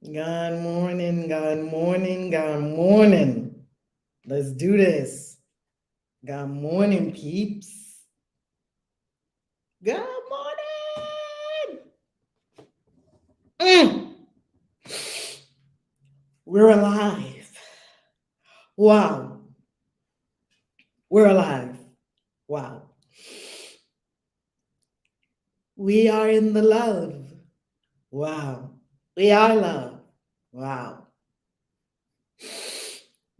Good morning, good morning, good morning. Let's do this. Good morning, peeps. Good morning. Mm. We're alive. Wow. We're alive. Wow. We are in the love. Wow. We are love. Wow.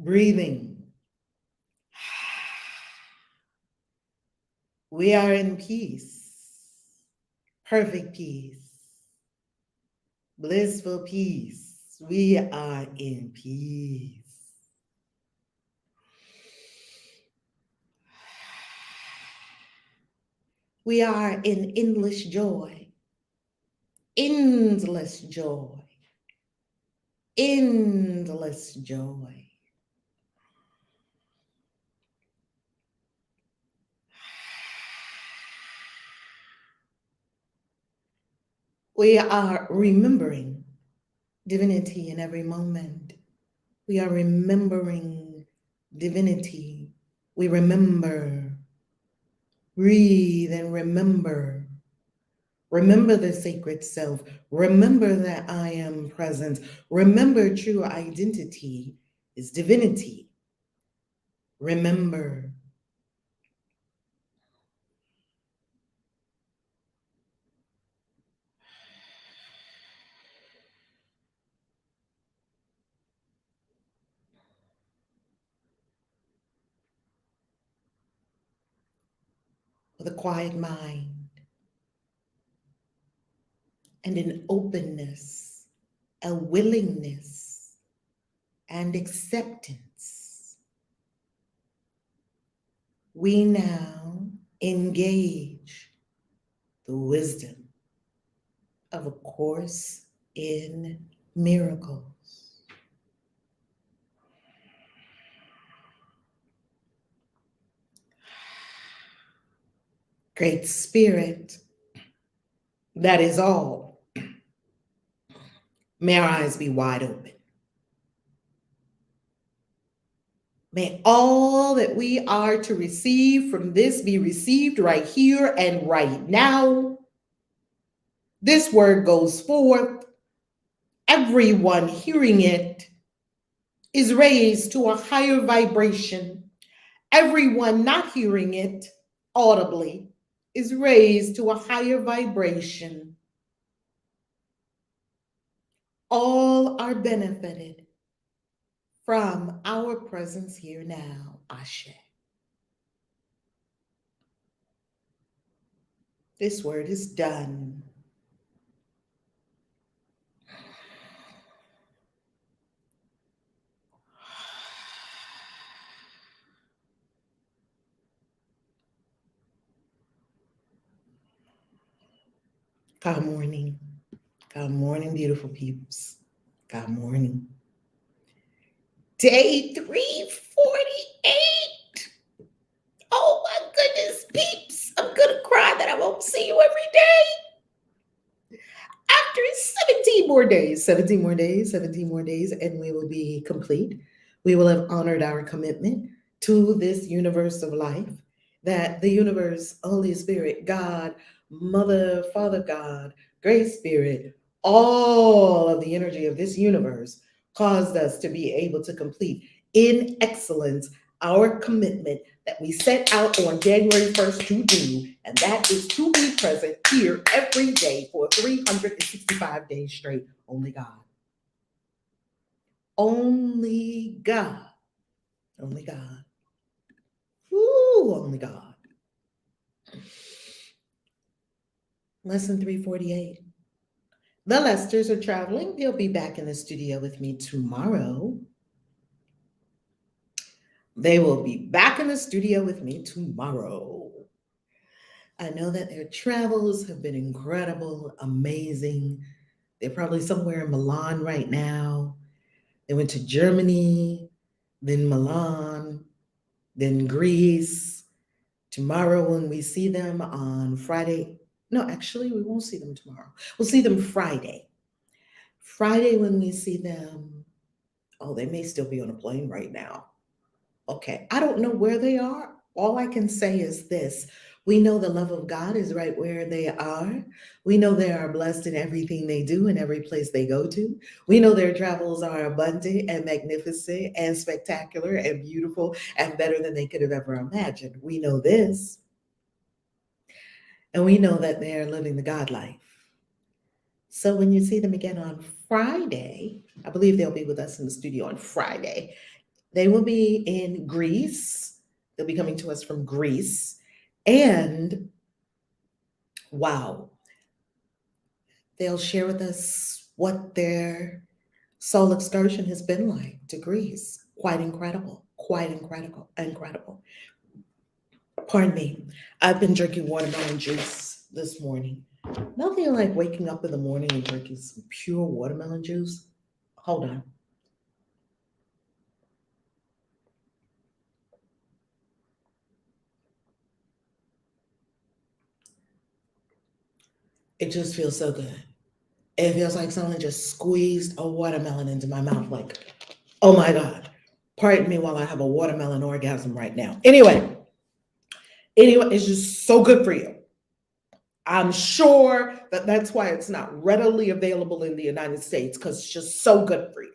Breathing. We are in peace. Perfect peace. Blissful peace. We are in peace. We are in endless joy. Endless joy. Endless joy. We are remembering divinity in every moment. We are remembering divinity. We remember. Breathe and remember. Remember the sacred self. Remember that I am present. Remember true identity is divinity. Remember. With a quiet mind and an openness, a willingness and acceptance, we now engage the wisdom of A Course in Miracles. Great Spirit, that is all. May our eyes be wide open. May all that we are to receive from this be received right here and right now. This word goes forth. Everyone hearing it is raised to a higher vibration. Everyone not hearing it audibly is raised to a higher vibration. All are benefited from our presence here now. Ashe. This word is done. Good morning. Good morning, beautiful peeps. Good morning. Day 348. Oh my goodness, peeps. I'm going to cry that I won't see you every day. After 17 more days, 17 more days, 17 more days, and we will be complete. We will have honored our commitment to this universe of life that the universe, Holy Spirit, God, Mother, Father God, Great Spirit, all of the energy of this universe caused us to be able to complete in excellence our commitment that we set out on January 1st to do, and that is to be present here every day for 365 days straight. Only God. Only God. Only God. Ooh, only God. Lesson 348. The Lesters are traveling. They'll be back in the studio with me tomorrow. They will be back in the studio with me tomorrow. I know that their travels have been incredible, amazing. They're probably somewhere in Milan right now. They went to Germany, then Milan, then Greece. Tomorrow, when we see them on Friday, no, actually, we won't see them tomorrow. We'll see them Friday. Friday, when we see them, oh, they may still be on a plane right now. Okay, I don't know where they are. All I can say is this: we know the love of God is right where they are. We know they are blessed in everything they do and every place they go to. We know their travels are abundant and magnificent and spectacular and beautiful and better than they could have ever imagined. We know this. And we know that they're living the God life. So when you see them again on Friday, I believe they'll be with us in the studio on Friday. They will be in Greece. They'll be coming to us from Greece. And wow, they'll share with us what their soul excursion has been like to Greece. Quite incredible. Quite incredible. Incredible. Pardon me. I've been drinking watermelon juice this morning. Nothing like waking up in the morning and drinking some pure watermelon juice. Hold on. It just feels so good. It feels like someone just squeezed a watermelon into my mouth. Like, oh my God. Pardon me while I have a watermelon orgasm right now. Anyway, it's just so good for you. I'm sure that that's why it's not readily available in the United States, because it's just so good for you.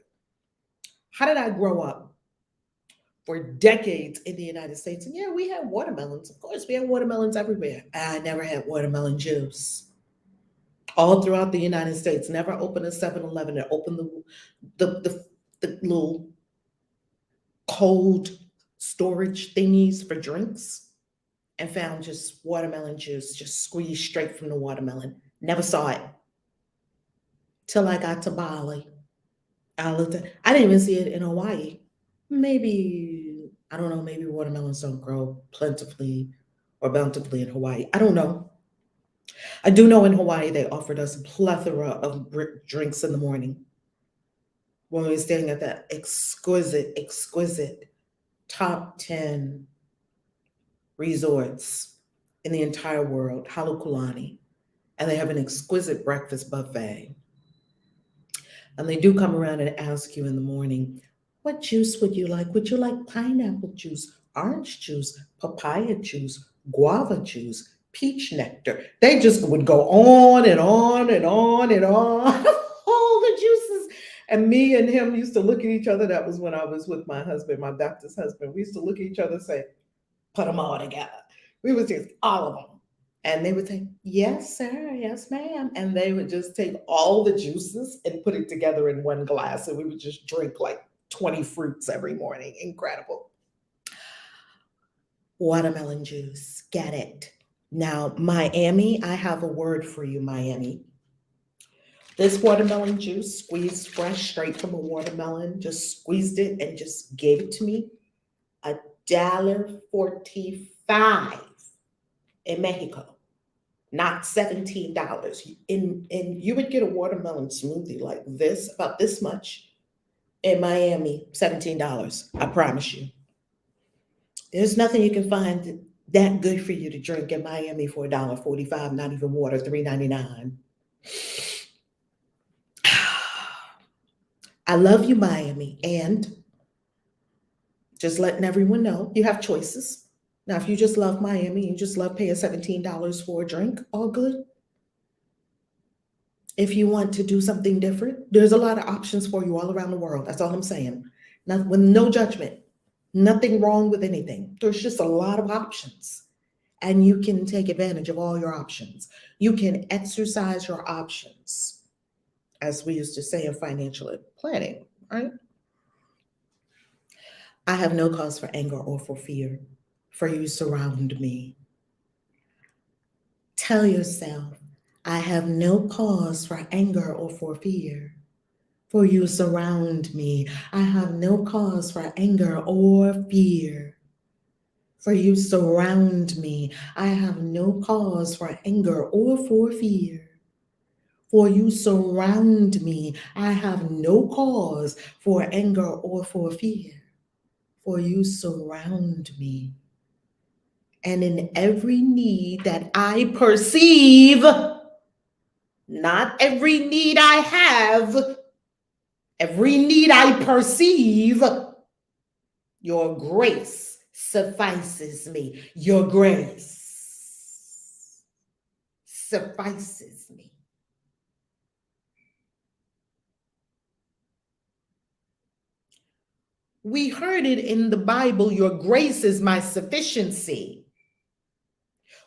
How did I grow up? For decades in the United States. And yeah, we had watermelons. Of course, we had watermelons everywhere. I never had watermelon juice. All throughout the United States, never opened a 7-Eleven and opened the little cold storage thingies for drinks and found just watermelon juice, just squeezed straight from the watermelon. Never saw it till I got to Bali. I didn't even see it in Hawaii. Maybe, I don't know, maybe watermelons don't grow plentifully or bountifully in Hawaii. I don't know. I do know in Hawaii they offered us a plethora of drinks in the morning when we were staying at that exquisite top 10 resorts in the entire world, Halekulani. And they have an exquisite breakfast buffet. And they do come around and ask you in the morning, what juice would you like? Would you like pineapple juice, orange juice, papaya juice, guava juice, peach nectar? They just would go on and on and on and on. All the juices. And me and him used to look at each other. That was when I was with my husband, my Baptist husband. We used to look at each other and say, put them all together. We would just, all of them. And they would say, yes, sir, yes, ma'am. And they would just take all the juices and put it together in one glass. And we would just drink like 20 fruits every morning. Incredible. Watermelon juice. Get it. Now, Miami, I have a word for you, Miami. This watermelon juice, squeezed fresh straight from a watermelon, just squeezed it and just gave it to me. $1.45 in Mexico, not $17. And you would get a watermelon smoothie like this, about this much, in Miami, $17. I promise you. There's nothing you can find that good for you to drink in Miami for $1.45, not even water, $3.99. I love you, Miami, and just letting everyone know you have choices. Now, if you just love Miami, you just love paying $17 for a drink, all good. If you want to do something different, there's a lot of options for you all around the world. That's all I'm saying. With no judgment, nothing wrong with anything. There's just a lot of options, and you can take advantage of all your options. You can exercise your options, as we used to say in financial planning, right? I have no cause for anger or for fear, for you surround me. Tell yourself, I have no cause for anger or for fear, for you surround me. I have no cause for anger or fear, for you surround me. I have no cause for anger or for fear, for you surround me. I have no cause for anger or for fear, for you surround me. And in every need that I perceive, Not every need I have, every need I perceive. Your grace suffices me. Your grace suffices me. We heard it in the Bible, your grace is my sufficiency.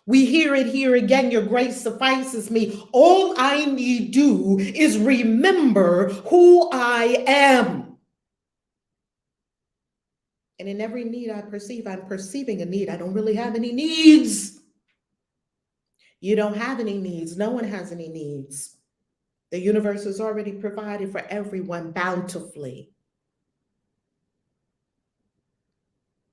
We hear it here again, your grace suffices me. All I need do is remember who I am. And in every need I perceive, I'm perceiving a need. I don't really have any needs. You don't have any needs. No one has any needs. The universe has already provided for everyone bountifully.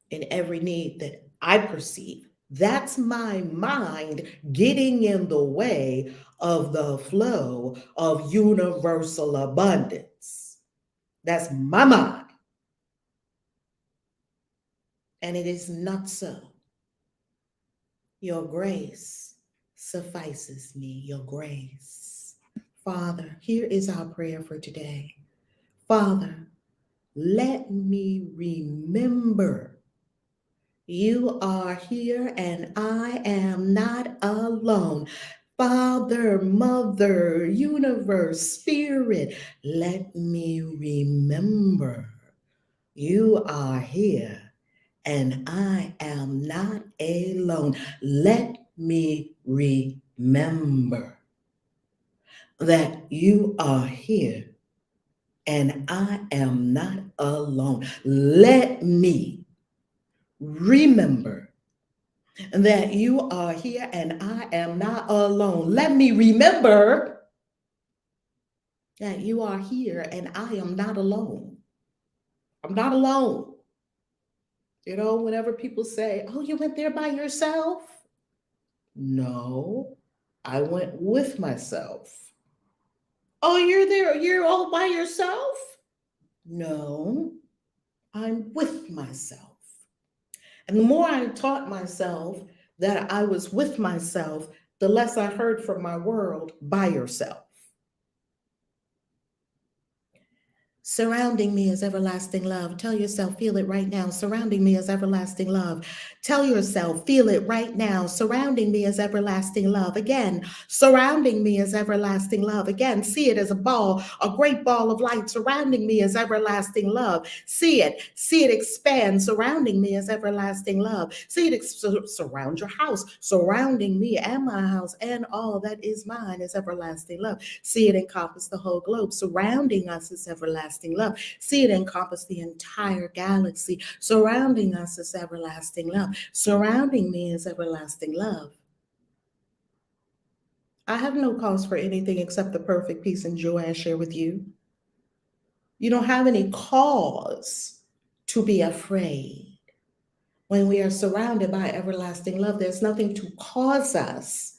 In every need that I perceive. That's my mind getting in the way of the flow of universal abundance. That's my mind. And it is not so. Your grace suffices me, your grace. Father, here is our prayer for today. Father, let me remember you are here and I am not alone. Father, Mother, Universe, Spirit, let me remember you are here and I am not alone. Let me remember that you are here and I am not alone. Let me remember that you are here and I am not alone. Let me remember that you are here and I am not alone. I'm not alone. You know, whenever people say, oh, you went there by yourself? No, I went with myself. Oh, you're there, you're all by yourself? No, I'm with myself. And the more I taught myself that I was with myself, the less I heard from my world, by yourself. Surrounding me is everlasting love. Tell yourself, feel it right now. Surrounding me is everlasting love. Tell yourself, feel it right now. Surrounding me is everlasting love. Again, surrounding me is everlasting love. Again, see it as a ball, a great ball of light. Surrounding me is everlasting love. See it expand. Surrounding me is everlasting love. See it surround your house. Surrounding me and my house and all that is mine is everlasting love. See it encompass the whole globe. Surrounding us is everlasting love. See it encompass the entire galaxy. Surrounding us is everlasting love. Surrounding me is everlasting love. I have no cause for anything except the perfect peace and joy I share with you. You don't have any cause to be afraid. When we are surrounded by everlasting love, there's nothing to cause us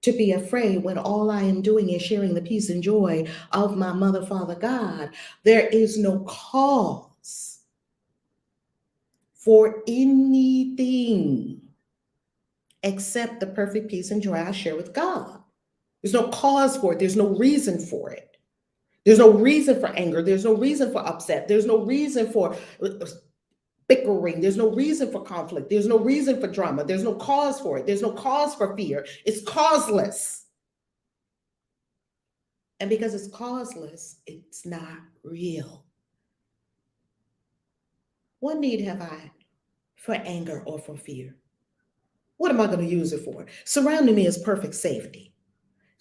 to be afraid when all I am doing is sharing the peace and joy of my mother, father, God. There is no cause for anything except the perfect peace and joy I share with God. There's no cause for it. There's no reason for it. There's no reason for anger. There's no reason for upset. There's no reason for bickering. There's no reason for conflict. There's no reason for drama. There's no cause for it. There's no cause for fear. It's causeless. And because it's causeless, it's not real. What need have I for anger or for fear? What am I going to use it for? Surrounding me is perfect safety.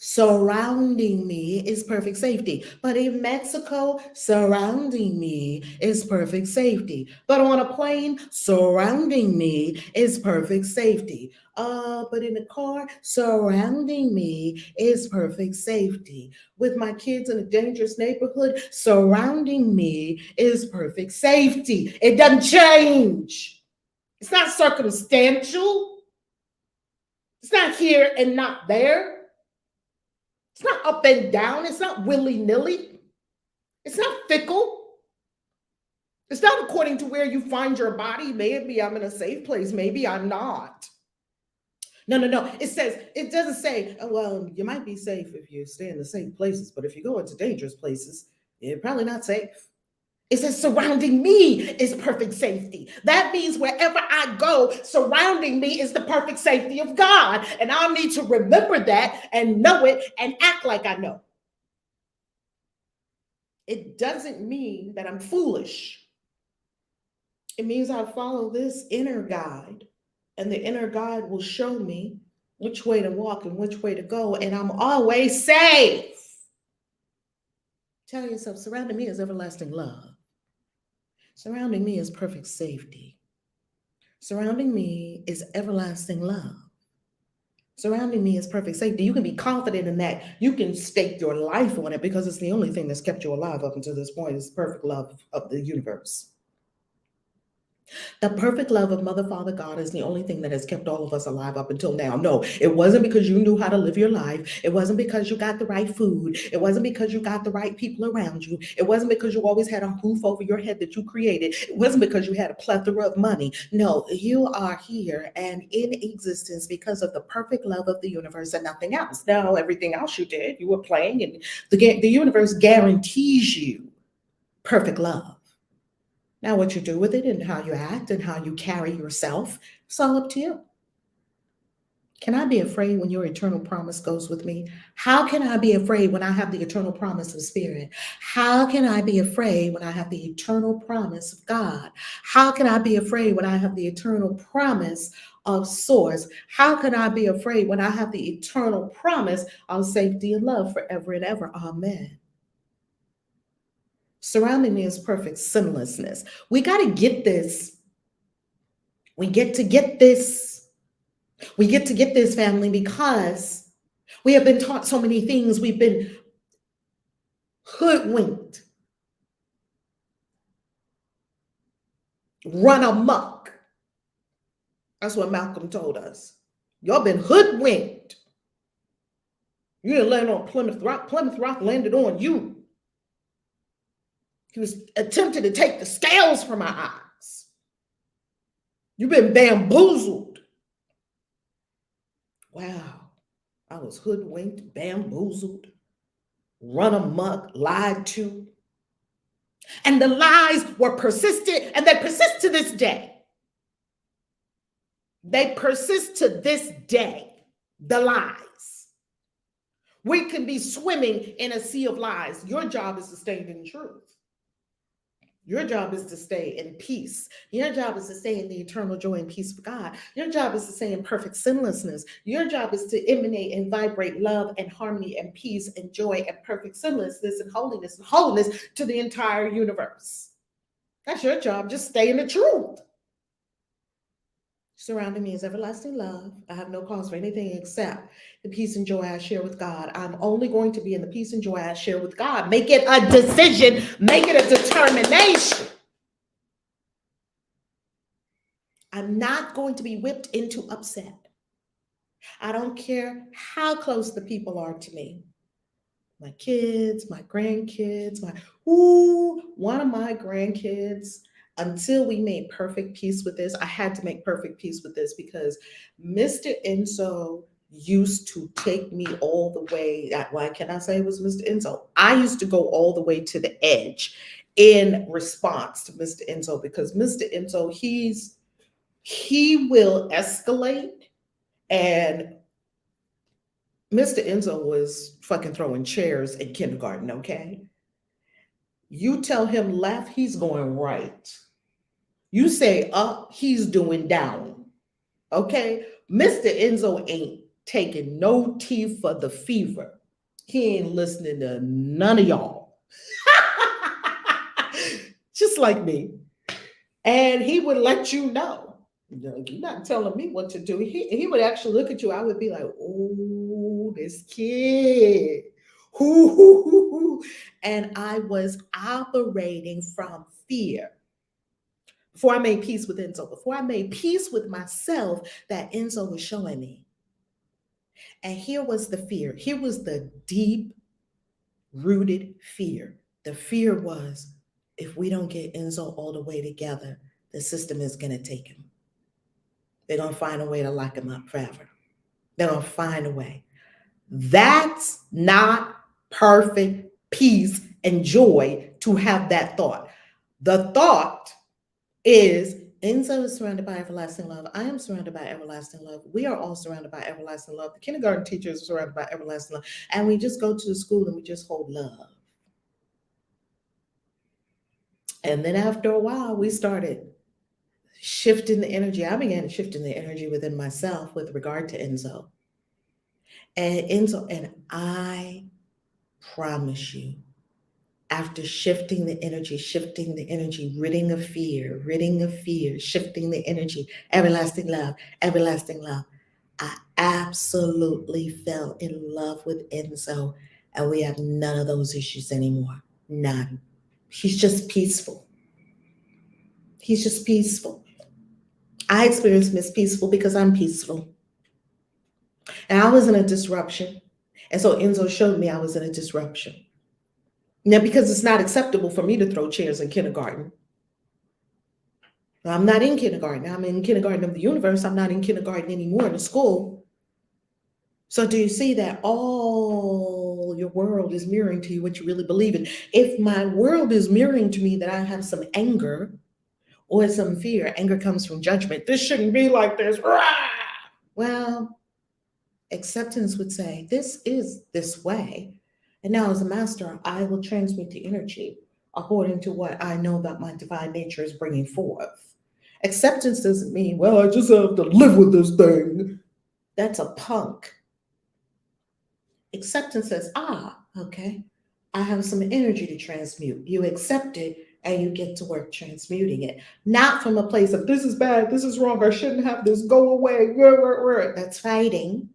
Surrounding me is perfect safety. But in Mexico, surrounding me is perfect safety. But on a plane, surrounding me is perfect safety. But in a car, surrounding me is perfect safety. With my kids in a dangerous neighborhood, surrounding me is perfect safety. It doesn't change. It's not circumstantial. It's not here and not there. It's not up and down. It's not willy-nilly. It's not fickle. It's not according to where you find your body. Maybe I'm in a safe place. Maybe I'm not. No. It doesn't say, oh, well, you might be safe if you stay in the safe places, but if you go into dangerous places, you're probably not safe. It says surrounding me is perfect safety. That means wherever I go, surrounding me is the perfect safety of God. And I need to remember that and know it and act like I know. It doesn't mean that I'm foolish. It means I follow this inner guide, and the inner guide will show me which way to walk and which way to go, and I'm always safe. Tell yourself, surrounding me is everlasting love. Surrounding me is perfect safety. Surrounding me is everlasting love. Surrounding me is perfect safety. You can be confident in that. You can stake your life on it because it's the only thing that's kept you alive up until this point is perfect love of the universe. The perfect love of Mother, Father, God is the only thing that has kept all of us alive up until now. No, it wasn't because you knew how to live your life. It wasn't because you got the right food. It wasn't because you got the right people around you. It wasn't because you always had a roof over your head that you created. It wasn't because you had a plethora of money. No, you are here and in existence because of the perfect love of the universe and nothing else. Now, everything else you did, you were playing, and the universe guarantees you perfect love. Now, what you do with it and how you act and how you carry yourself, it's all up to you. Can I be afraid when your eternal promise goes with me? How can I be afraid when I have the eternal promise of Spirit? How can I be afraid when I have the eternal promise of God? How can I be afraid when I have the eternal promise of Source? How can I be afraid when I have the eternal promise of safety and love forever and ever? Amen. Surrounding me is perfect sinlessness. We got to get this. We get to get this. We get to get this, family, because we have been taught so many things. We've been hoodwinked, run amok. That's what Malcolm told us. Y'all been hoodwinked. You didn't land on Plymouth Rock. Plymouth Rock landed on you. He was attempting to take the scales from our eyes. You've been bamboozled. Wow. I was hoodwinked, bamboozled, run amok, lied to. And the lies were persistent, and they persist to this day. They persist to this day, the lies. We can be swimming in a sea of lies. Your job is to stay in truth. Your job is to stay in peace. Your job is to stay in the eternal joy and peace of God. Your job is to stay in perfect sinlessness. Your job is to emanate and vibrate love and harmony and peace and joy and perfect sinlessness and wholeness to the entire universe. That's your job. Just stay in the truth. Surrounding me is everlasting love. I have no cause for anything except the peace and joy I share with God. I'm only going to be in the peace and joy I share with God. Make it a decision. Make it a determination. I'm not going to be whipped into upset. I don't care how close the people are to me. My kids, my grandkids, one of my grandkids, until we made perfect peace with this, I had to make perfect peace with this because Mr. Enzo used to take me all the way. Why can I say it was Mr. Enzo? I used to go all the way to the edge in response to Mr. Enzo because Mr. Enzo, he will escalate, and Mr. Enzo was fucking throwing chairs in kindergarten, okay? You tell him left, he's going right. You say up, he's doing down, okay? Mr. Enzo ain't taking no tea for the fever. He ain't listening to none of y'all. Just like me. And he would let you know. You're not telling me what to do. He would actually look at you. I would be like, oh, this kid. And I was operating from fear. Before I made peace with Enzo, before I made peace with myself, that Enzo was showing me. And here was the fear. Here was the deep rooted fear. The fear was, if we don't get Enzo all the way together, the system is going to take him. They're going to find a way to lock him up forever. They're going to find a way. That's not perfect peace and joy to have that thought. The thought is Enzo is surrounded by everlasting love. I am surrounded by everlasting love. We are all surrounded by everlasting love. The kindergarten teachers are surrounded by everlasting love. And we just go to the school and we just hold love. And then after a while, we started shifting the energy. I began shifting the energy within myself with regard to Enzo. And I promise you, after shifting the energy, ridding of fear, shifting the energy, everlasting love, I absolutely fell in love with Enzo, and we have none of those issues anymore. None. He's just peaceful. He's just peaceful. I experienced Miss Peaceful because I'm peaceful. And I was in a disruption. And so Enzo showed me I was in a disruption. Now, because it's not acceptable for me to throw chairs in kindergarten. I'm not in kindergarten. I'm in kindergarten of the universe. I'm not in kindergarten anymore in the school. So do you see that all your world is mirroring to you what you really believe in? If my world is mirroring to me that I have some anger or some fear, anger comes from judgment. This shouldn't be like this. Well, acceptance would say, this is this way. And now, as a master, I will transmute the energy according to what I know that my divine nature is bringing forth. Acceptance doesn't mean, well, I just have to live with this thing. That's a punk. Acceptance says, okay, I have some energy to transmute. You accept it and you get to work transmuting it. Not from a place of, this is bad, this is wrong, I shouldn't have this, go away. That's fighting.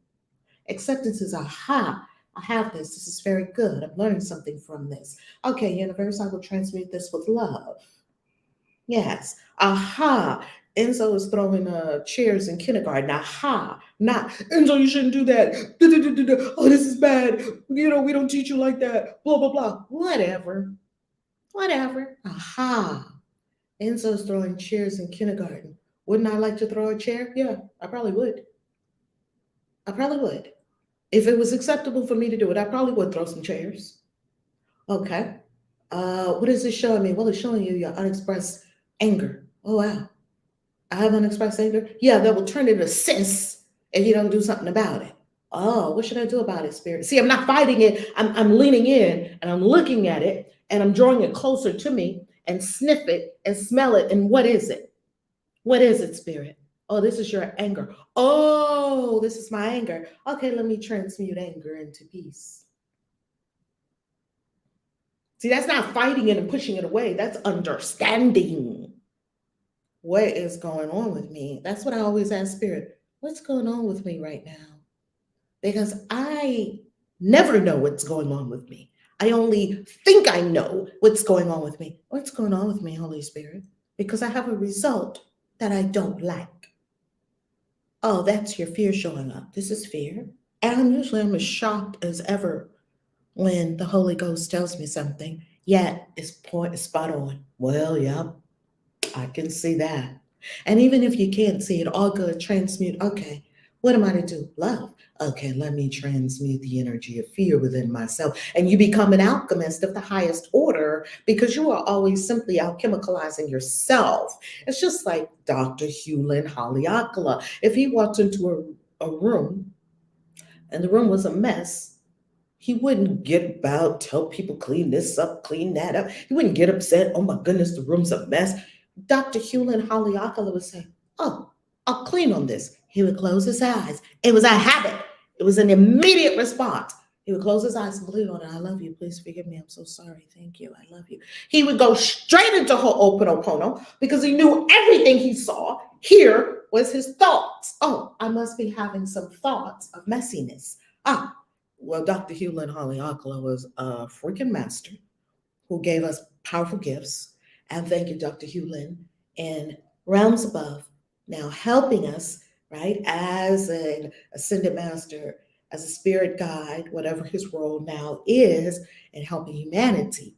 Acceptance is, I have this. This is very good. I'm learning something from this. Okay, universe, I will transmute this with love. Yes. Enzo is throwing chairs in kindergarten. Not Enzo, you shouldn't do that. Oh, this is bad. We don't teach you like that. Blah, blah, blah. Whatever. Enzo's throwing chairs in kindergarten. Wouldn't I like to throw a chair? Yeah, I probably would. If it was acceptable for me to do it, I probably would throw some chairs. Okay. What is it showing me? Well, it's showing you your unexpressed anger. Oh, wow. I have unexpressed anger? Yeah, that will turn into sis if you don't do something about it. Oh, what should I do about it, Spirit? See, I'm not fighting it. I'm leaning in and I'm looking at it and I'm drawing it closer to me and sniff it and smell it. And what is it? What is it, Spirit? Oh, this is your anger. Oh, this is my anger. Okay, let me transmute anger into peace. See, that's not fighting it and pushing it away. That's understanding what is going on with me. That's what I always ask Spirit. What's going on with me right now? Because I never know what's going on with me. I only think I know what's going on with me. What's going on with me, Holy Spirit? Because I have a result that I don't like. Oh, that's your fear showing up. This is fear. And I'm as shocked as ever when the Holy Ghost tells me something, yet it's spot on. Well, yep, I can see that. And even if you can't see it, all good, transmute. Okay, what am I to do? Love. Okay, let me transmute the energy of fear within myself. And you become an alchemist of the highest order because you are always simply alchemicalizing yourself. It's just like Dr. Hewlin Haleakala. If he walked into a room and the room was a mess, he wouldn't get about, tell people, clean this up, clean that up. He wouldn't get upset. Oh my goodness, the room's a mess. Dr. Hewlin Haleakala would say, oh, I'll clean on this. He would close his eyes. It was a habit. It was an immediate response. He would close his eyes and clean on it. I love you. Please forgive me. I'm so sorry. Thank you. I love you. He would go straight into Ho'oponopono because he knew everything he saw here was his thoughts. Oh, I must be having some thoughts of messiness. Well, Dr. Hewlin Haleakala was a freaking master who gave us powerful gifts. And thank you, Dr. Hewlin, in realms above, now helping us, right, as an ascended master, as a spirit guide, whatever his role now is in helping humanity.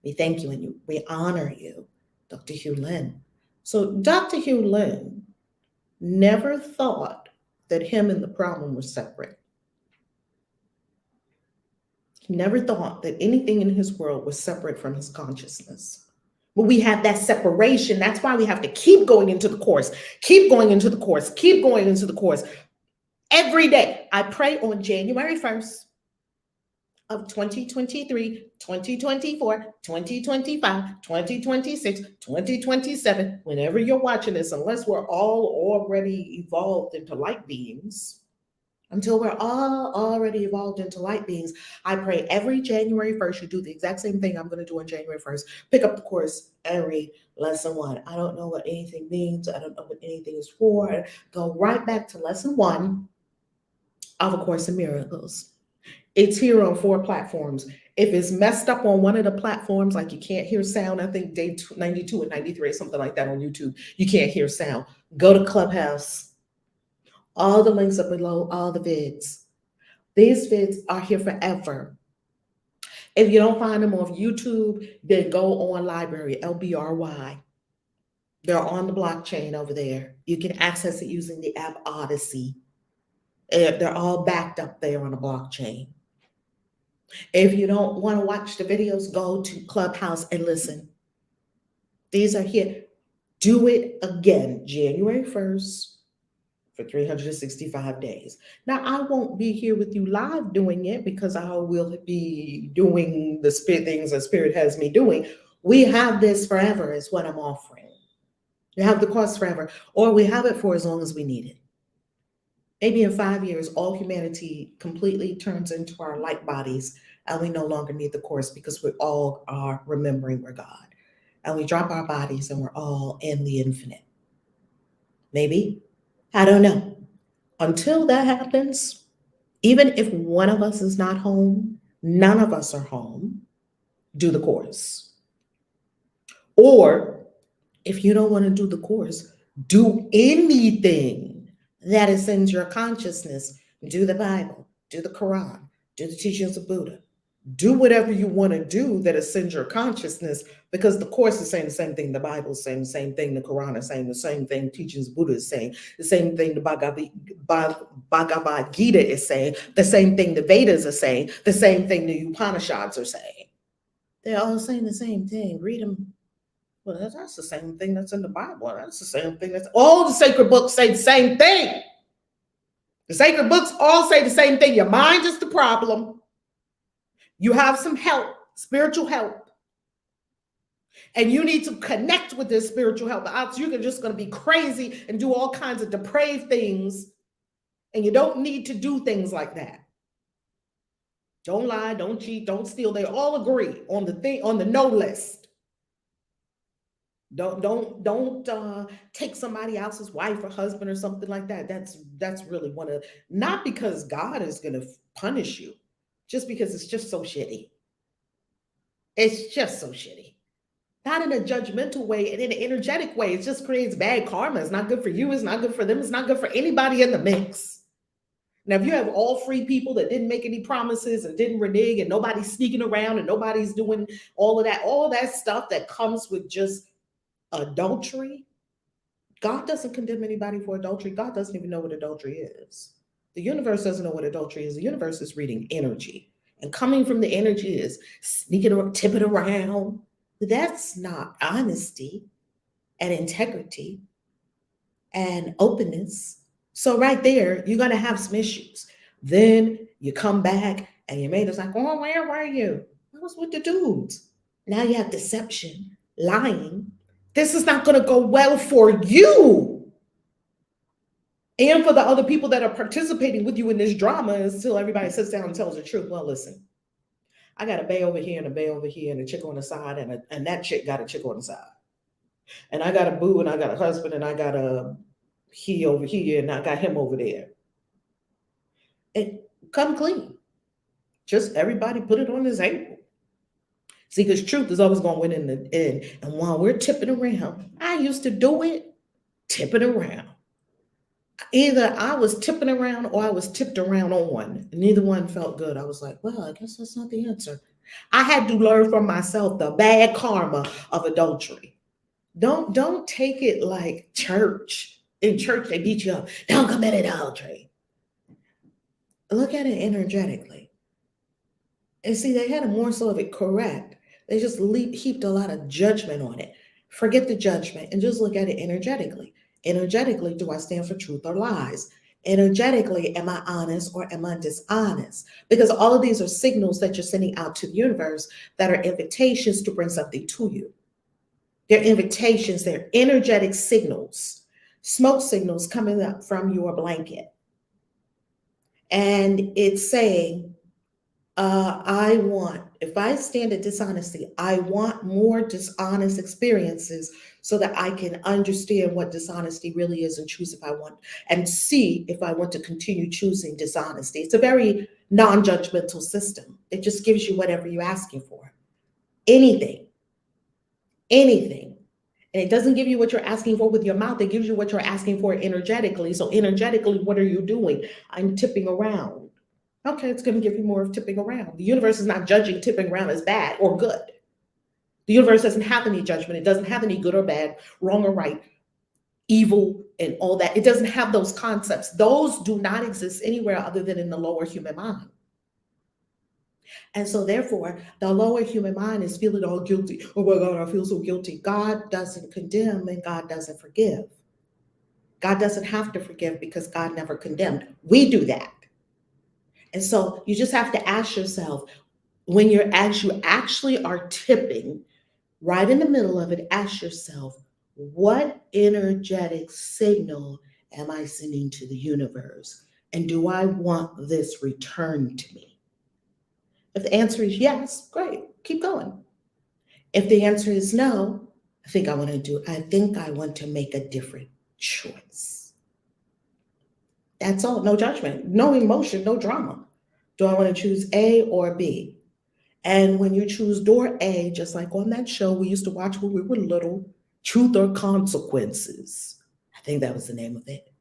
We thank you and we honor you, Dr. Hewlin. So Dr. Hewlin never thought that him and the problem were separate. He never thought that anything in his world was separate from his consciousness. But we have that separation. That's why we have to keep going into the course, keep going into the course, keep going into the course. Every day, I pray on January 1st of 2023, 2024, 2025, 2026, 2027, whenever you're watching this, unless we're all already evolved into light beings, until we're all already evolved into light beings, I pray every January 1st, you do the exact same thing I'm going to do on January 1st. Pick up the course every lesson 1. I don't know what anything means. I don't know what anything is for. Go right back to lesson 1 of A Course in Miracles. It's here on 4 platforms. If it's messed up on one of the platforms, like you can't hear sound, I think day 92 and 93, something like that on YouTube, you can't hear sound. Go to Clubhouse. All the links are below, all the vids. These vids are here forever. If you don't find them on YouTube, then go on Library, LBRY. They're on the blockchain over there. You can access it using the app Odyssey. They're all backed up there on the blockchain. If you don't want to watch the videos, go to Clubhouse and listen. These are here. Do it again, January 1st for 365 days. Now, I won't be here with you live doing it because I will be doing the spirit things that Spirit has me doing. We have this forever is what I'm offering. We have the course forever, or we have it for as long as we need it. Maybe in 5 years, all humanity completely turns into our light bodies and we no longer need the course because we all are remembering we're God. And we drop our bodies and we're all in the infinite. Maybe. I don't know. Until that happens, even if one of us is not home, none of us are home, do the course. Or if you don't want to do the course, do anything that ascends your consciousness. Do the Bible, do the Quran, do the teachings of Buddha. Do whatever you want to do that ascends your consciousness, because the course is saying the same thing, the Bible is saying the same thing, the Quran is saying the same thing, teachings of Buddha is saying the same thing, the Bhagavad Gita is saying, the same thing the Vedas are saying, the same thing the Upanishads are saying. They're all saying the same thing. Read them. Well, that's the same thing that's in the Bible. That's the same thing that's all the sacred books say the same thing. The sacred books all say the same thing. Your mind is the problem. You have some help, spiritual help. And you need to connect with this spiritual help. Else you're just going to be crazy and do all kinds of depraved things. And you don't need to do things like that. Don't lie, don't cheat, don't steal. They all agree on the thing, on the no list. Don't take somebody else's wife or husband or something like that. That's really one of, not because God is going to punish you, just because it's just so shitty. It's just so shitty. Not in a judgmental way, and in an energetic way. It just creates bad karma. It's not good for you. It's not good for them. It's not good for anybody in the mix. Now, if you have all free people that didn't make any promises and didn't renege, and nobody's sneaking around and nobody's doing all that stuff that comes with just adultery, God doesn't condemn anybody for adultery. God doesn't even know what adultery is. The universe doesn't know what adultery is. The universe is reading energy. And coming from the energy is sneaking or tipping around. That's not honesty and integrity and openness. So right there, you're going to have some issues. Then you come back and your mate is like, oh, where were you? I was with the dudes. Now you have deception, lying. This is not going to go well for you. And for the other people that are participating with you in this drama until everybody sits down and tells the truth. Well, listen, I got a bae over here and a bae over here and a chick on the side, and that chick got a chick on the side. And I got a boo and I got a husband and I got a he over here and I got him over there. And come clean. Just everybody put it on the table. See, because truth is always going to win in the end. And while we're tipping around, I used to do it, tipping around. Either I was tipping around or I was tipped around on. Neither one felt good. I was like, well, I guess that's not the answer. I had to learn from myself the bad karma of adultery. Don't take it like church. In church, they beat you up. Don't commit adultery. Look at it energetically. And see, they had a morsel of it correct. They just heaped a lot of judgment on it. Forget the judgment and just look at it energetically. Energetically, do I stand for truth or lies? Energetically, am I honest or am I dishonest? Because all of these are signals that you're sending out to the universe that are invitations to bring something to you. They're invitations, they're energetic signals, smoke signals coming up from your blanket. And it's saying, if I stand at dishonesty, I want more dishonest experiences so that I can understand what dishonesty really is and choose if I want, and see if I want to continue choosing dishonesty. It's a very non-judgmental system. It just gives you whatever you're asking for. Anything. And it doesn't give you what you're asking for with your mouth. It gives you what you're asking for energetically. So energetically, what are you doing? I'm tipping around. Okay, it's going to give you more of tipping around. The universe is not judging tipping around as bad or good. The universe doesn't have any judgment. It doesn't have any good or bad, wrong or right, evil and all that. It doesn't have those concepts. Those do not exist anywhere other than in the lower human mind. And so therefore, the lower human mind is feeling all guilty. Oh my God, I feel so guilty. God doesn't condemn and God doesn't forgive. God doesn't have to forgive because God never condemned. We do that. And so you just have to ask yourself, when you actually are tipping right in the middle of it, ask yourself, what energetic signal am I sending to the universe? And do I want this returned to me? If the answer is yes, great, keep going. If the answer is no, I think I want to make a different choice. That's all, no judgment, no emotion, no drama. Do I want to choose A or B? And when you choose door A, just like on that show we used to watch when we were little, Truth or Consequences, I think that was the name of it.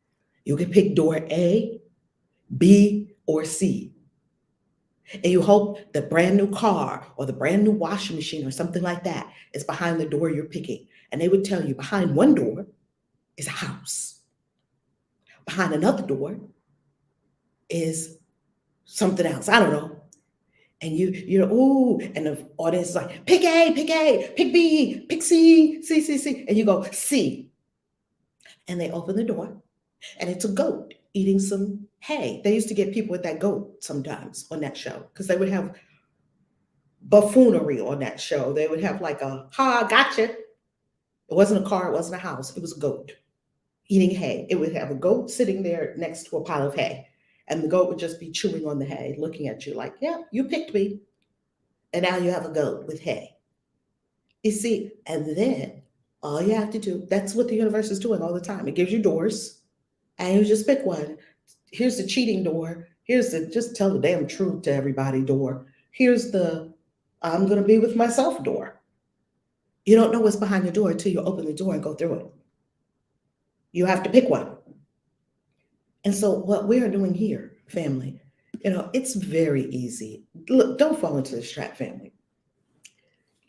You can pick door A, B, or C. And you hope the brand new car or the brand new washing machine or something like that is behind the door you're picking. And they would tell you behind one door is a house. Behind another door is something else. I don't know. And ooh, and the audience is like, pick A, pick B, pick C, C. And you go, C. And they open the door, and it's a goat eating some hay. They used to get people with that goat sometimes on that show because they would have buffoonery on that show. They would have like gotcha. It wasn't a car, it wasn't a house, it was a goat eating hay. It would have a goat sitting there next to a pile of hay. And the goat would just be chewing on the hay, looking at you like, yeah, you picked me. And now you have a goat with hay. You see, and then all you have to do, that's what the universe is doing all the time. It gives you doors, and you just pick one. Here's the cheating door. Here's the just tell the damn truth to everybody door. Here's the I'm going to be with myself door. You don't know what's behind the door until you open the door and go through it. You have to pick one. And so what we are doing here, family, it's very easy. Look, don't fall into this trap, family.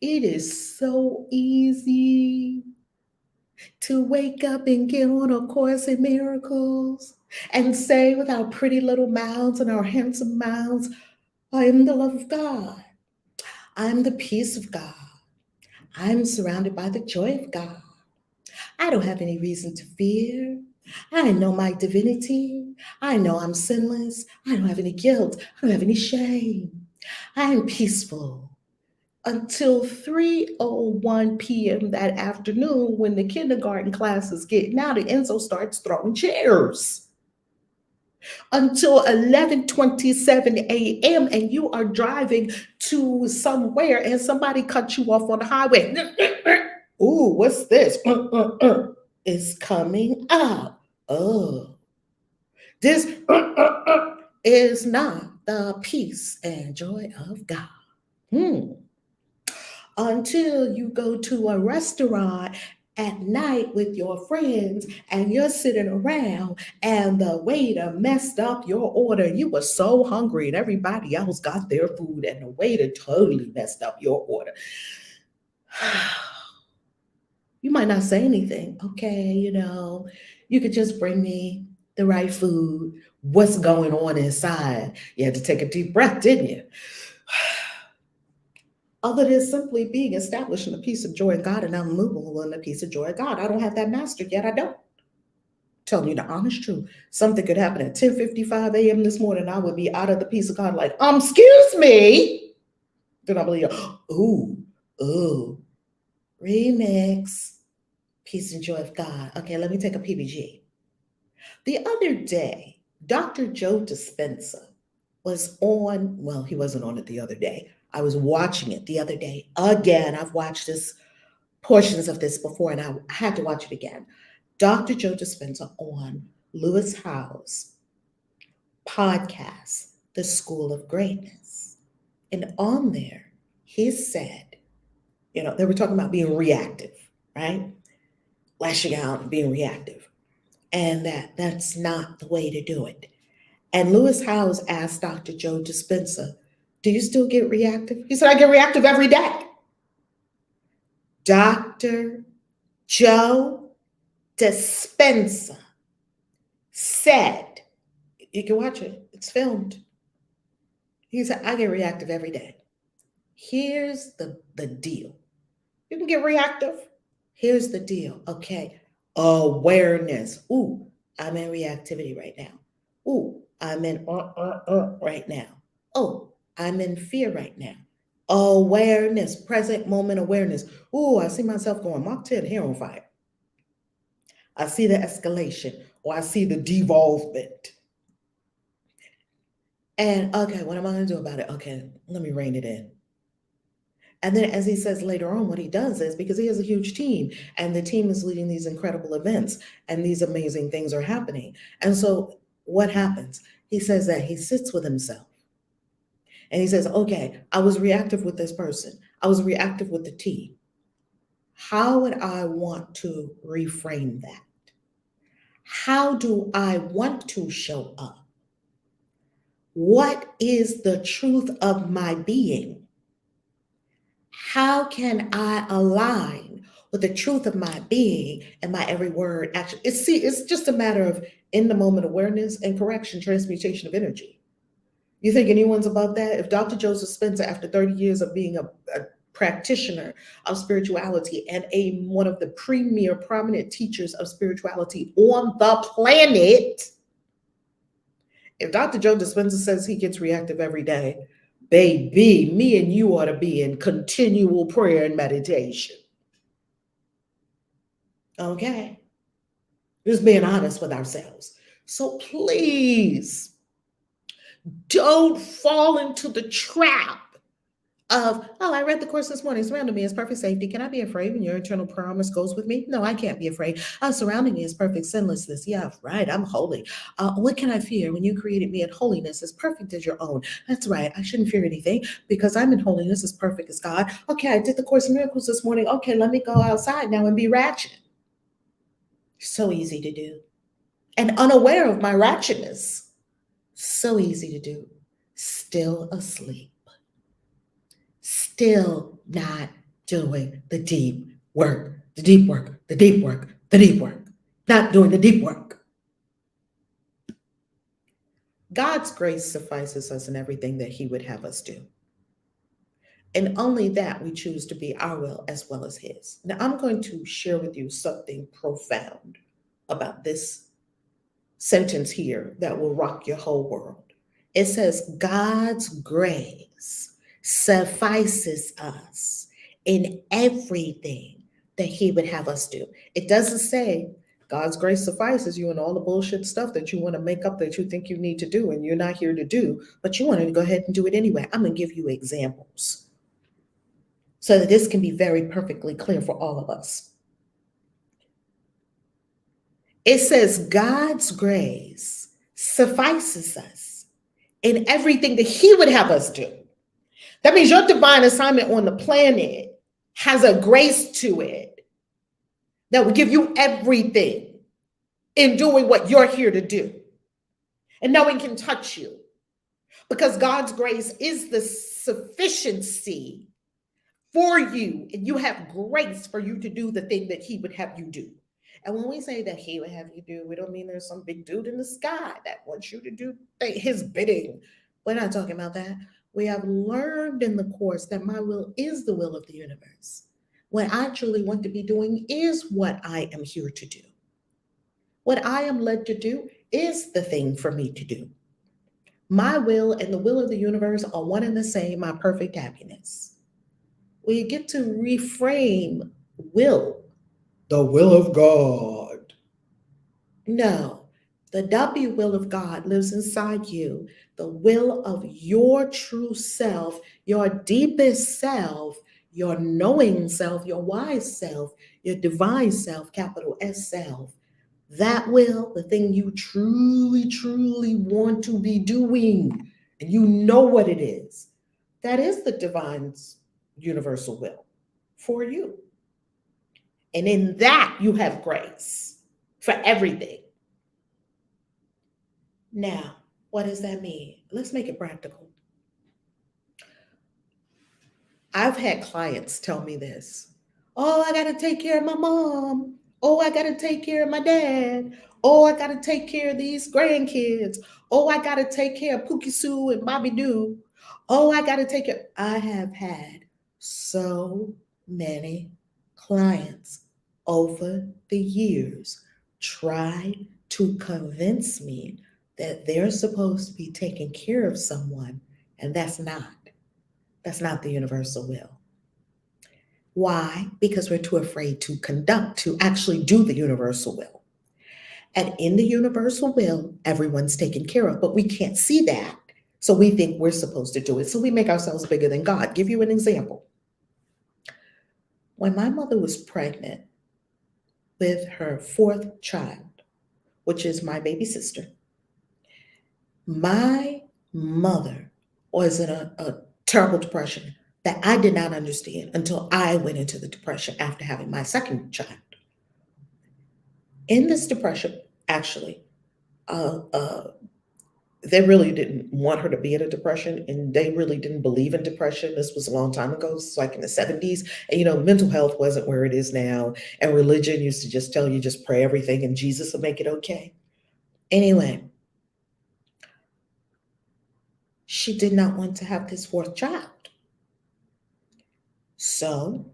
It is so easy to wake up and get on A Course in Miracles and say with our pretty little mouths and our handsome mouths, I am the love of God. I'm the peace of God. I'm surrounded by the joy of God. I don't have any reason to fear. I know my divinity. I know I'm sinless. I don't have any guilt. I don't have any shame. I am peaceful until 3:01 p.m. that afternoon when the kindergarten class is getting out and Enzo starts throwing chairs. Until 11:27 a.m. and you are driving to somewhere and somebody cuts you off on the highway. Ooh, what's this? Is coming up. Oh, this is not the peace and joy of God. Until you go to a restaurant at night with your friends and you're sitting around and the waiter messed up your order. You were so hungry and everybody else got their food and the waiter totally messed up your order. You might not say anything. Okay, you could just bring me the right food. What's going on inside? You had to take a deep breath, didn't you? Other than simply being established in the peace of joy in God, and I'm movable in the peace of joy of God. I don't have that mastered yet. I don't. Telling you the honest truth. Something could happen at 10:55 a.m. this morning. I would be out of the peace of God, like, excuse me. Then I believe, ooh, remix. Peace and joy of God. Okay, let me take a PBG. The other day, Dr. Joe Dispenza was on, well, he wasn't on it the other day. I was watching it the other day. Again, I've watched portions of this before, and I had to watch it again. Dr. Joe Dispenza on Lewis Howe's podcast, The School of Greatness. And on there, he said, they were talking about being reactive, right? Lashing out and being reactive. And that's not the way to do it. And Lewis Howes asked Dr. Joe Dispenza, do you still get reactive? He said, I get reactive every day. Dr. Joe Dispenza said, you can watch it, it's filmed. He said, I get reactive every day. Here's the deal. You can get reactive. Here's the deal. Okay. Awareness. Ooh, I'm in reactivity right now. Ooh, I'm in right now. Oh, I'm in fear right now. Awareness, present moment awareness. Ooh, I see myself going Mach 10 hair on fire. I see the escalation, or I see the devolvement. And okay, what am I going to do about it? Okay, let me rein it in. And then, as he says later on, what he does is, because he has a huge team and the team is leading these incredible events and these amazing things are happening. And so what happens? He says that he sits with himself and he says, okay, I was reactive with this person. I was reactive with the team. How would I want to reframe that? How do I want to show up? What is the truth of my being? How can I align with the truth of my being and my every word action? It's just a matter of in the moment awareness and correction, transmutation of energy. You think anyone's above that? If Dr. Joseph Spencer, after 30 years of being a practitioner of spirituality and one of the premier prominent teachers of spirituality on the planet, if Dr. Joe Dispenza says he gets reactive every day, baby, me and you ought to be in continual prayer and meditation. Okay? Just being honest with ourselves. So please don't fall into the trap of, I read the course this morning. Surrounding me is perfect safety. Can I be afraid when your eternal promise goes with me? No, I can't be afraid. Surrounding me is perfect sinlessness. Yeah, right. I'm holy. What can I fear when you created me in holiness as perfect as your own? That's right. I shouldn't fear anything because I'm in holiness as perfect as God. Okay, I did the Course in Miracles this morning. Okay, let me go outside now and be ratchet. So easy to do. And unaware of my ratchetness. So easy to do. Still asleep. Still not doing the deep work, the deep work, the deep work, the deep work, not doing the deep work. God's grace suffices us in everything that he would have us do. And only that we choose to be our will as well as his. Now, I'm going to share with you something profound about this sentence here that will rock your whole world. It says, God's grace suffices us in everything that he would have us do. It doesn't say God's grace suffices you in all the bullshit stuff that you want to make up that you think you need to do and you're not here to do, but you want to go ahead and do it anyway. I'm going to give you examples so that this can be very perfectly clear for all of us. It says God's grace suffices us in everything that he would have us do. That means your divine assignment on the planet has a grace to it that will give you everything in doing what you're here to do. And no one can touch you because God's grace is the sufficiency for you, and you have grace for you to do the thing that he would have you do. And when we say that he would have you do, we don't mean there's some big dude in the sky that wants you to do his bidding. We're not talking about that. We have learned in the course that my will is the will of the universe. What I truly want to be doing is what I am here to do. What I am led to do is the thing for me to do. My will and the will of the universe are one and the same, my perfect happiness. We get to reframe will, the will of God. No, the W will of God lives inside you, the will of your true self, your deepest self, your knowing self, your wise self, your divine self, capital S self. That will, the thing you truly, truly want to be doing, and you know what it is, that is the divine's universal will for you. And in that, you have grace for everything. Now, what does that mean? Let's make it practical. I've had clients tell me this. Oh, I got to take care of my mom. Oh, I got to take care of my dad. Oh, I got to take care of these grandkids. Oh, I got to take care of Pookie Sue and Bobby Doo. Oh, I got to take care. I have had so many clients over the years try to convince me that they're supposed to be taking care of someone, and that's not. That's not the universal will. Why? Because we're too afraid to conduct, to actually do the universal will. And in the universal will, everyone's taken care of, but we can't see that. So we think we're supposed to do it. So we make ourselves bigger than God. Give you an example. When my mother was pregnant with her fourth child, which is my baby sister, my mother was in a terrible depression that I did not understand until I went into the depression after having my second child. In this depression, actually, uh, uh, they really didn't want her to be in a depression, and they really didn't believe in depression. This was a long time ago, it's like in the 70s. And mental health wasn't where it is now, and religion used to just tell you just pray everything and Jesus will make it okay. Anyway, she did not want to have this fourth child. So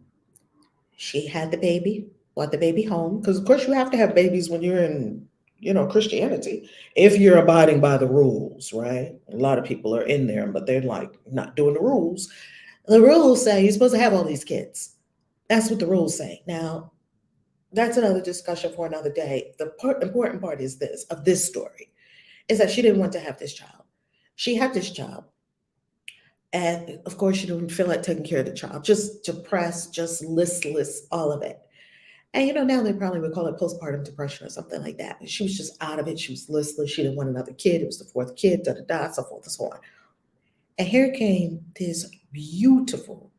she had the baby, brought the baby home, because of course you have to have babies when you're in, Christianity, if you're abiding by the rules, right? A lot of people are in there, but they're like not doing the rules. The rules say you're supposed to have all these kids. That's what the rules say. Now, that's another discussion for another day. The important part is this of this story is that she didn't want to have this child. She had this child. And of course, she didn't feel like taking care of the child, just depressed, just listless, all of it. And now they probably would call it postpartum depression or something like that. She was just out of it. She was listless. She didn't want another kid. It was the fourth kid, da da da, so forth and so on. And here came this beautiful,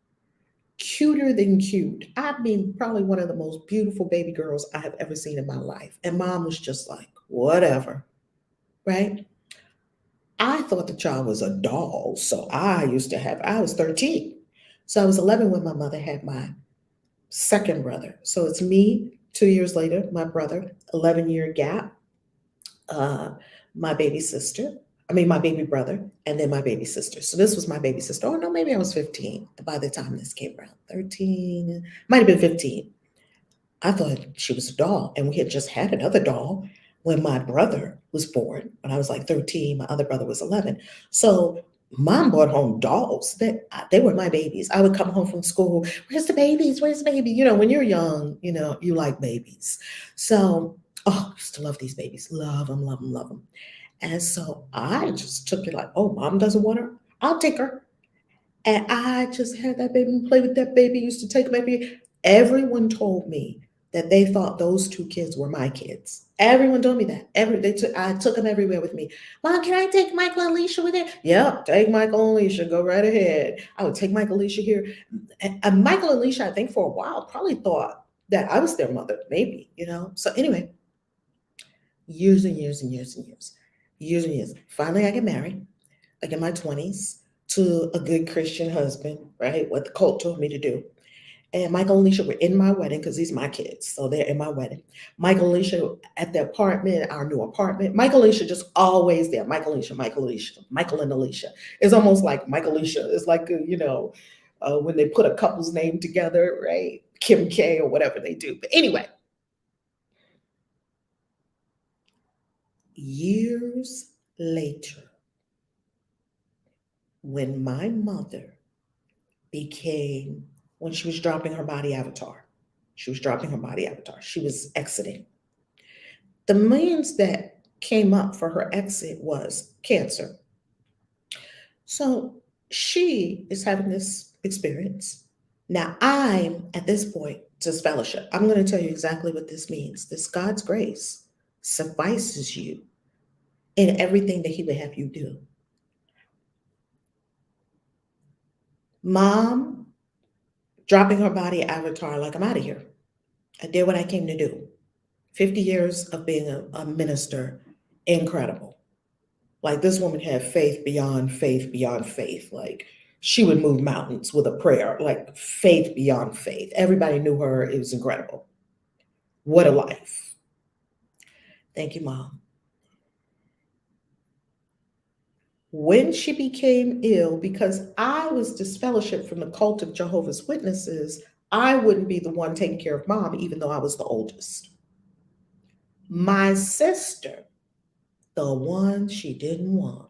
cuter than cute. I mean, probably one of the most beautiful baby girls I have ever seen in my life. And mom was just like, whatever, right? I thought the child was a doll. So I was 13. So I was 11 when my mother had my second brother. So it's me 2 years later, my brother, 11-year gap, uh, my baby sister, my baby brother, and then my baby sister. So this was my baby sister. Oh, no, maybe I was 15 by the time this came around. 13, might have been 15. I thought she was a doll. And we had just had another doll when my brother was born. When I was like 13, my other brother was 11. So mom brought home dolls. They were my babies. I would come home from school. Where's the babies? Where's the baby? When you're young, you like babies. So, I used to love these babies. Love them, love them, love them. And so I just took it like, oh, mom doesn't want her. I'll take her. And I just had that baby and play with that baby. Used to take my baby. Everyone told me that they thought those two kids were my kids. Everyone told me that. I took them everywhere with me. Mom, can I take Michael and Alicia with it? Yep, take Michael and Alicia. Go right ahead. I would take Michael and Alicia here. And Michael and Alicia, I think for a while, probably thought that I was their mother, maybe, So anyway, years and years and years and years. Years and years. Finally, I get married, like in my 20s, to a good Christian husband, right? What the cult told me to do. And Michael and Alicia were in my wedding because these are my kids. So they're in my wedding. Michael and Alicia at the apartment, our new apartment. Michael and Alicia just always there. Michael, Alicia, Michael, Alicia, Michael and Alicia. It's almost like Michael, Alicia. It's like, when they put a couple's name together, right? Kim K or whatever they do. But anyway, years later, when my mother became, when she was dropping her body avatar, she was exiting. The means that came up for her exit was cancer. So she is having this experience. Now I'm at this point, just fellowship. I'm going to tell you exactly what this means. This God's grace suffices you in everything that He would have you do. Mom dropping her body avatar like, I'm out of here. I did what I came to do. 50 years of being a minister, incredible. Like this woman had faith beyond faith beyond faith. Like she would move mountains with a prayer, like faith beyond faith. Everybody knew her. It was incredible. What a life. Thank you, Mom. When she became ill, because I was disfellowshipped from the cult of Jehovah's Witnesses, I wouldn't be the one taking care of Mom, even though I was the oldest. My sister, the one she didn't want,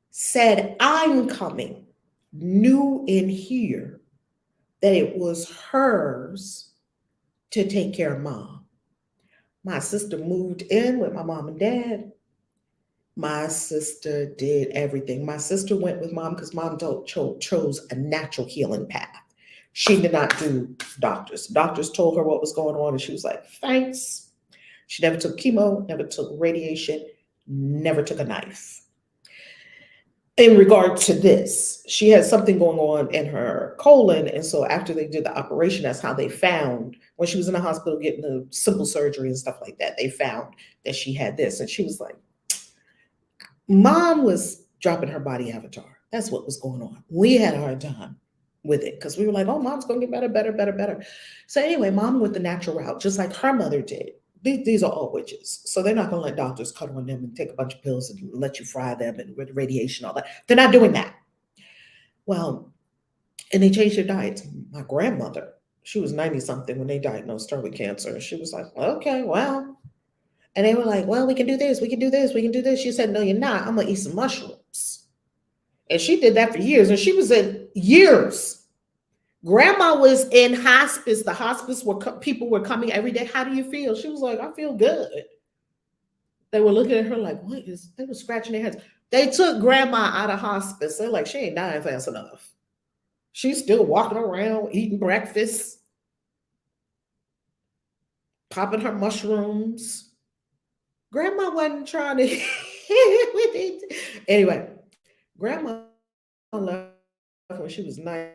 said, I'm coming, knew in here that it was hers to take care of Mom. My sister moved in with my mom and dad. My sister did everything. My sister went with Mom because Mom chose a natural healing path. She did not do doctors. Doctors told her what was going on, and she was like, thanks. She never took chemo, never took radiation, never took a knife. In regard to this, she had something going on in her colon. And so after they did the operation, that's how they found, when she was in the hospital getting the simple surgery and stuff like that, they found that she had this. And she was like, Mom was dropping her body avatar. That's what was going on. We had a hard time with it because we were like, oh, Mom's going to get better, better, better, better. So anyway, Mom went the natural route, just like her mother did. These are all witches. So they're not going to let doctors cut on them and take a bunch of pills and let you fry them and with radiation, all that. They're not doing that. Well, and they changed their diets. My grandmother, she was 90 something when they diagnosed her with cancer. And she was like, okay, well. And they were like, well, we can do this, we can do this, we can do this. She said, no, you're not. I'm going to eat some mushrooms. And she did that for years. And she was in years. Grandma was in hospice. The hospice where people were coming every day. How do you feel? She was like, I feel good. They were looking at her like, what is, they were scratching their heads. They took grandma out of hospice. They're like, she ain't dying fast enough. She's still walking around, eating breakfast, popping her mushrooms. Grandma wasn't trying to anyway, grandma left when she was 90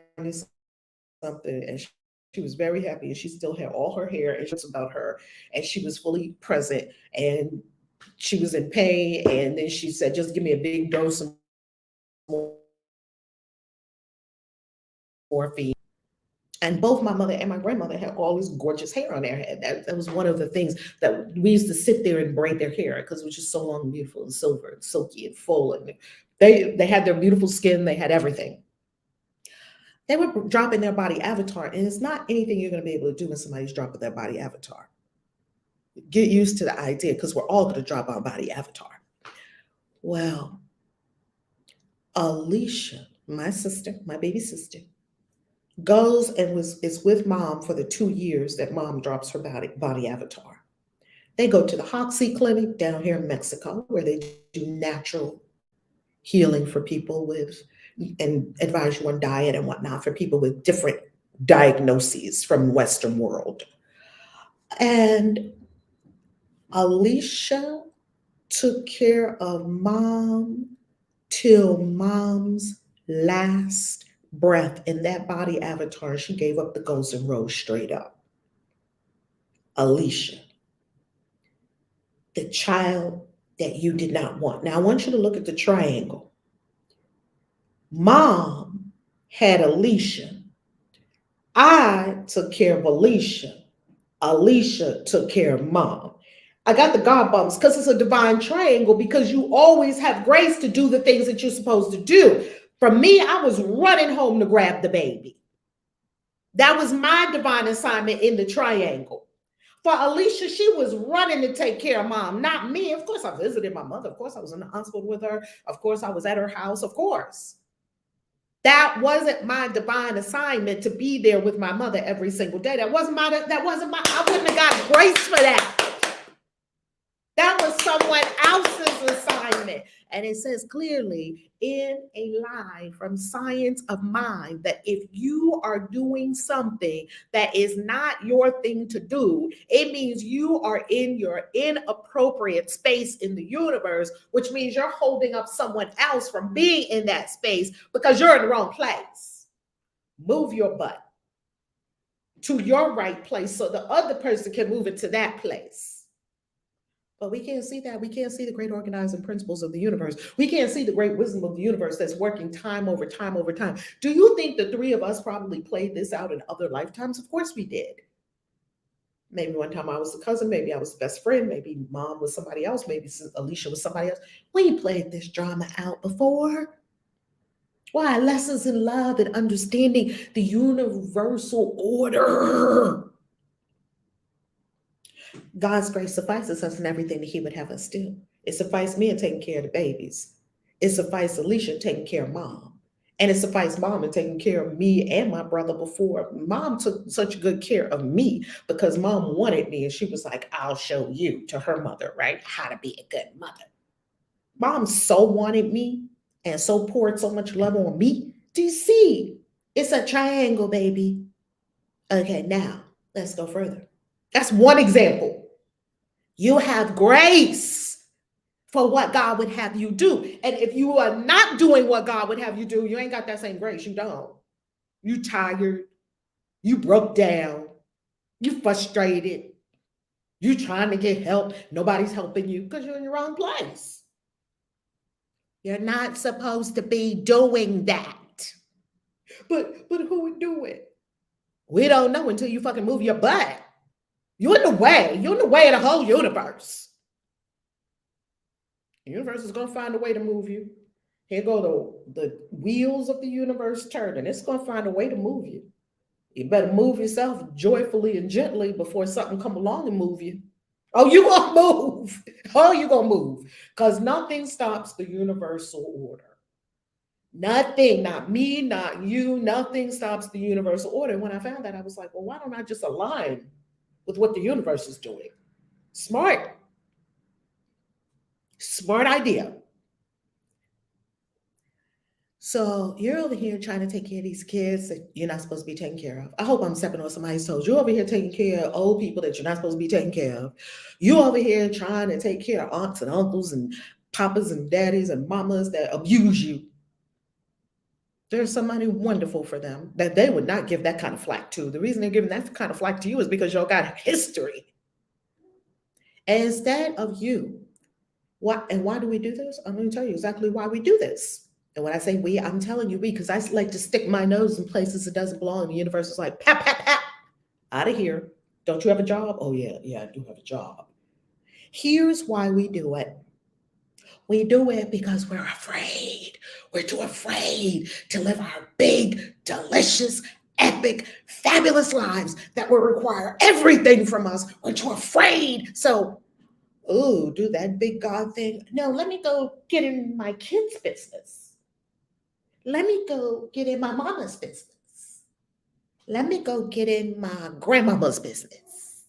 something, and she was very happy, and she still had all her hair, and it's about her, and she was fully present, and she was in pain, and then she said, just give me a big dose of morphine. And both my mother and my grandmother had all this gorgeous hair on their head. That was one of the things that we used to sit there and braid their hair because it was just so long and beautiful and silver and silky and full. And they had their beautiful skin. They had everything. They were dropping their body avatar. And it's not anything you're going to be able to do when somebody's dropping their body avatar. Get used to the idea because we're all going to drop our body avatar. Well, Alicia, my sister, my baby sister, goes and is with Mom for the 2 years that Mom drops her body avatar. They go to the Hoxie Clinic down here in Mexico, where they do natural healing for people with, and advise you on diet and whatnot for people with different diagnoses from the Western world. And Alicia took care of Mom till Mom's last breath in that body avatar. She gave up the ghost and rose straight up. Alicia, the child that you did not want. Now I want you to look at the triangle. Mom had Alicia. I took care of Alicia. Alicia took care of mom. I got the God bumps because it's a divine triangle because you always have grace to do the things that you're supposed to do. For me, I was running home to grab the baby. That was my divine assignment in the triangle. For Alicia, she was running to take care of mom, not me. Of course, I visited my mother. Of course, I was in the hospital with her. Of course, I was at her house. Of course. That wasn't my divine assignment to be there with my mother every single day. That wasn't my, I wouldn't have got grace for that. That was someone else's assignment. And it says clearly in a lie from Science of Mind that if you are doing something that is not your thing to do, it means you are in your inappropriate space in the universe, which means you're holding up someone else from being in that space because you're in the wrong place. Move your butt to your right place so the other person can move it to that place. But we can't see that. We can't see the great organizing principles of the universe. We can't see the great wisdom of the universe that's working time over time over time. Do you think the three of us probably played this out in other lifetimes? Of course we did. Maybe one time I was the cousin, maybe I was the best friend, maybe mom was somebody else, maybe Alicia was somebody else. We played this drama out before. Why? Lessons in love and understanding the universal order. God's grace suffices us in everything that He would have us do. It sufficed me in taking care of the babies. It sufficed Alicia taking care of mom. And it sufficed mom in taking care of me and my brother before. Mom took such good care of me because mom wanted me and she was like, I'll show you, to her mother, right? How to be a good mother. Mom so wanted me and so poured so much love on me. Do you see? It's a triangle, baby. Okay, now let's go further. That's one example. You have grace for what God would have you do. And if you are not doing what God would have you do, you ain't got that same grace. You don't. You tired. You broke down. You frustrated. You trying to get help. Nobody's helping you because you're in the wrong place. You're not supposed to be doing that. But who would do it? We don't know until you fucking move your butt. You're in the way. You're in the way of the whole universe. The universe is going to find a way to move you. Here go the wheels of the universe turning. It's going to find a way to move you. You better move yourself joyfully and gently before something come along and move you. Oh, you going to move. Oh, you going to move. Because nothing stops the universal order. Nothing, not me, not you, nothing stops the universal order. When I found that, I was like, well, why don't I just align with what the universe is doing? Smart. Smart idea. So you're over here trying to take care of these kids that you're not supposed to be taking care of. I hope I'm stepping on somebody's toes. You're over here taking care of old people that you're not supposed to be taking care of. You're over here trying to take care of aunts and uncles and papas and daddies and mamas that abuse you. There's somebody wonderful for them that they would not give that kind of flack to. The reason they're giving that kind of flack to you is because y'all got history. And instead of you, why do we do this? I'm going to tell you exactly why we do this. And when I say we, I'm telling you we, because I like to stick my nose in places it doesn't belong. The universe is like, pat, pat, pat, out of here. Don't you have a job? Oh, yeah, I do have a job. Here's why we do it. We do it because we're afraid. We're too afraid to live our big, delicious, epic, fabulous lives that will require everything from us. We're too afraid. So, do that big God thing. No, let me go get in my kids' business. Let me go get in my mama's business. Let me go get in my grandmama's business.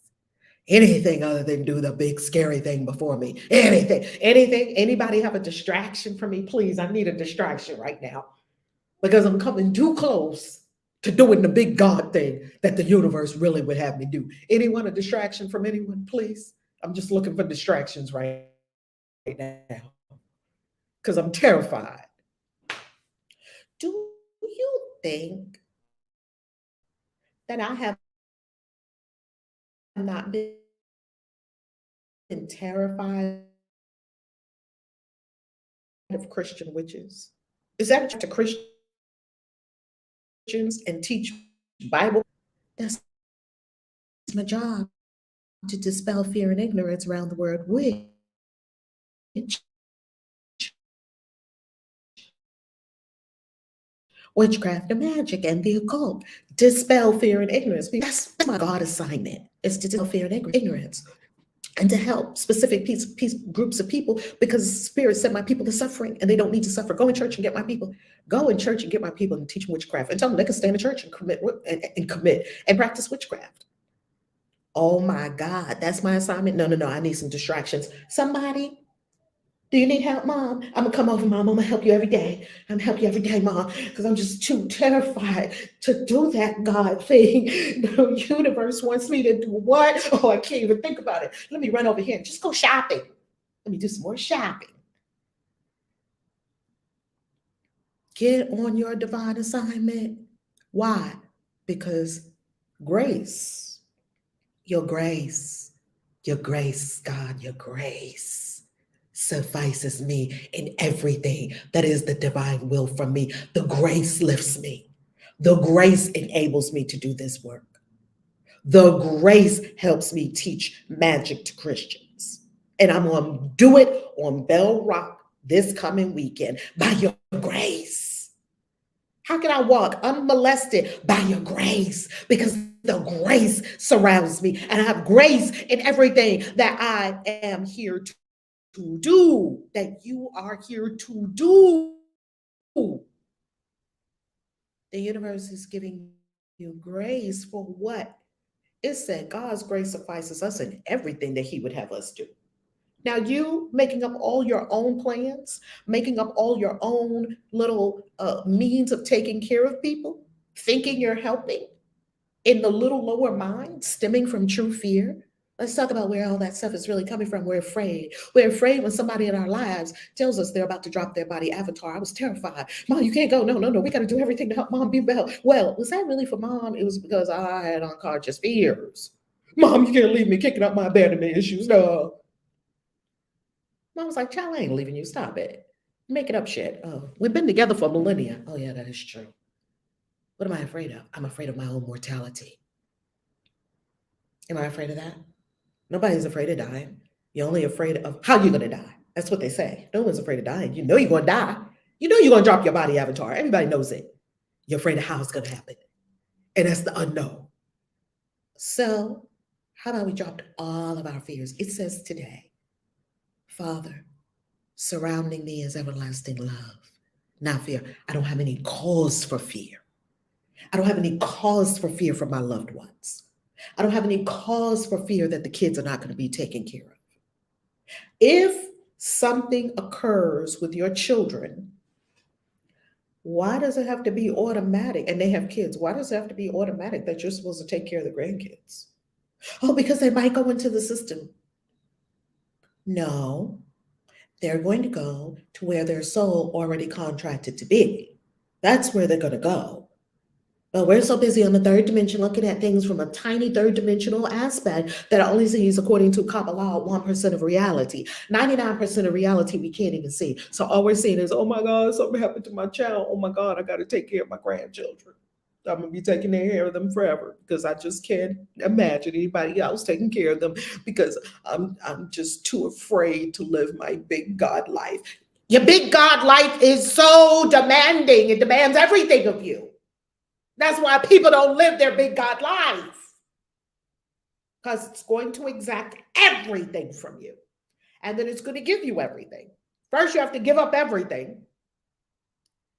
Anything other than do the big scary thing before me. Anything. Anybody have a distraction for me? Please, I need a distraction right now because I'm coming too close to doing the big God thing that the universe really would have me do. Anyone a distraction from anyone, please? I'm just looking for distractions right now because I'm terrified. Do you think that I have not been terrified of Christian witches? Is that to Christian and teach Bible. That's my job, to dispel fear and ignorance around the word witch, witchcraft and magic and the occult. Dispel fear and ignorance. That's my God assignment, is to dispel fear and ignorance and to help specific groups of people, because Spirit sent my people to suffering and they don't need to suffer. Go in church and get my people. Go in church and get my people and teach them witchcraft and tell them they can stay in the church and commit and practice witchcraft. Oh my God, that's my assignment. No, no, no. I need some distractions. Somebody, do you need help, Mom? I'm gonna come over, Mom. I'm gonna help you every day. I'm gonna help you every day, Mom, because I'm just too terrified to do that God thing. The universe wants me to do what? Oh, I can't even think about it. Let me run over here and just go shopping. Let me do some more shopping. Get on your divine assignment. Why? Because grace, your grace, your grace, God, your grace suffices me in everything that is the divine will from me. The grace lifts me. The grace enables me to do this work. The grace helps me teach magic to Christians. And I'm going to do it on Bell Rock this coming weekend by your grace. How can I walk unmolested? By your grace, because the grace surrounds me, and I have grace in everything that I am here to do, that you are here to do. The universe is giving you grace for what? It said God's grace suffices us in everything that He would have us do. Now, you making up all your own plans, making up all your own little means of taking care of people, thinking you're helping in the little lower mind, stemming from true fear. Let's talk about where all that stuff is really coming from. We're afraid. We're afraid when somebody in our lives tells us they're about to drop their body avatar. I was terrified. Mom, you can't go. No, no, no. We got to do everything to help Mom be well. Well, was that really for Mom? It was because I had unconscious fears. Mom, you can't leave me kicking up my abandonment issues. No. Mom was like, child, I ain't leaving you. Stop it. Making up shit. Oh, we've been together for millennia. Oh, yeah, that is true. What am I afraid of? I'm afraid of my own mortality. Am I afraid of that? Nobody's afraid of dying. You're only afraid of how you're going to die. That's what they say. No one's afraid of dying. You know you're going to die. You know you're going to drop your body avatar. Everybody knows it. You're afraid of how it's going to happen. And that's the unknown. So, how about we drop all of our fears? It says today, Father, surrounding me is everlasting love, not fear. I don't have any cause for fear. I don't have any cause for fear for my loved ones. I don't have any cause for fear that the kids are not going to be taken care of. If something occurs with your children, why does it have to be automatic? And they have kids. Why does it have to be automatic that you're supposed to take care of the grandkids? Oh, because they might go into the system. No, they're going to go to where their soul already contracted to be. That's where they're going to go. But we're so busy on the third dimension looking at things from a tiny third dimensional aspect that only sees, according to Kabbalah, 1% of reality. 99% of reality we can't even see. So all we're seeing is, oh my God, something happened to my child. Oh my God, I got to take care of my grandchildren. I'm going to be taking care of them forever because I just can't imagine anybody else taking care of them because I'm just too afraid to live my big God life. Your big God life is so demanding. It demands everything of you. That's why people don't live their big God life, because it's going to exact everything from you. And then it's going to give you everything. First, you have to give up everything.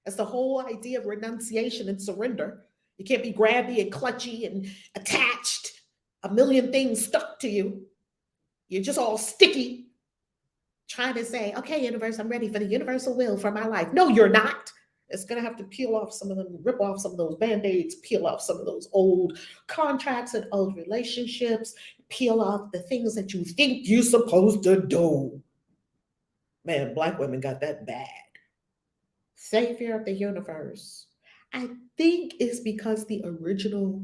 That's the whole idea of renunciation and surrender. You can't be grabby and clutchy and attached, a million things stuck to you. You're just all sticky, trying to say, okay, universe, I'm ready for the universal will for my life. No, you're not. It's going to have to peel off some of them, rip off some of those band-aids, peel off some of those old contracts and old relationships, peel off the things that you think you're supposed to do. Man, Black women got that bad. Savior of the universe. I think it's because the original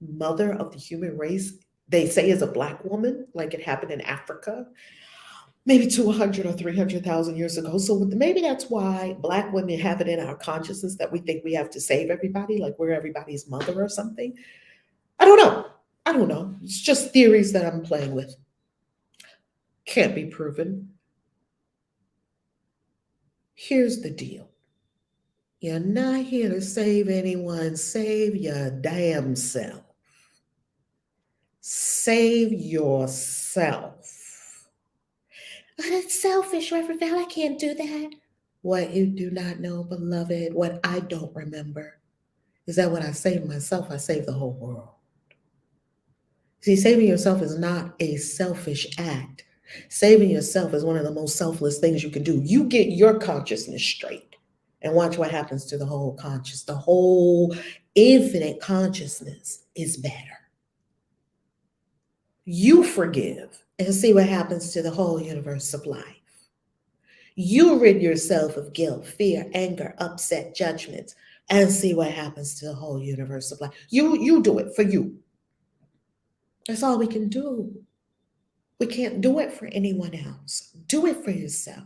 mother of the human race, they say, is a Black woman, like it happened in Africa. maybe 200 or 300,000 years ago. So maybe that's why Black women have it in our consciousness that we think we have to save everybody, like we're everybody's mother or something. I don't know. I don't know. It's just theories that I'm playing with. Can't be proven. Here's the deal. You're not here to save anyone. Save your damn self. Save yourself. But it's selfish, Reverend Val. I can't do that. What you do not know, beloved, what I don't remember, is that when I save myself, I save the whole world. See, saving yourself is not a selfish act. Saving yourself is one of the most selfless things you can do. You get your consciousness straight and watch what happens to the whole conscious. The whole infinite consciousness is better. You forgive and see what happens to the whole universe of life. You rid yourself of guilt, fear, anger, upset, judgments, and see what happens to the whole universe of life. You do it for you. That's all we can do. We can't do it for anyone else. Do it for yourself.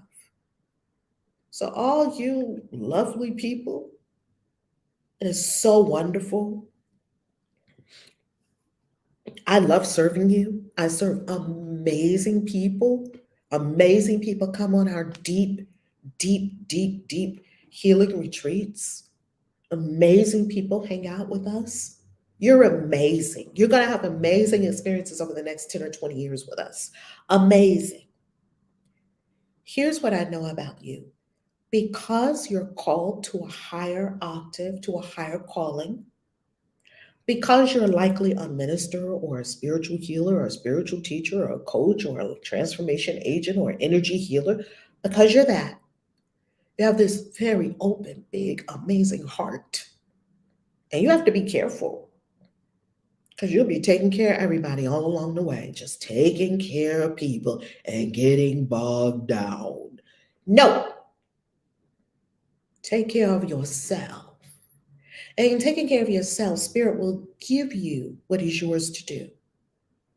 So all you lovely people, it is so wonderful. I love serving you. I serve amazing people. Amazing people come on our deep, deep, deep, deep healing retreats. Amazing people hang out with us. You're amazing. You're going to have amazing experiences over the next 10 or 20 years with us. Amazing. Here's what I know about you. Because you're called to a higher octave, to a higher calling, because you're likely a minister or a spiritual healer or a spiritual teacher or a coach or a transformation agent or energy healer, because you're that, you have this very open, big, amazing heart. And you have to be careful because you'll be taking care of everybody all along the way, just taking care of people and getting bogged down. No, take care of yourself. And in taking care of yourself, Spirit will give you what is yours to do.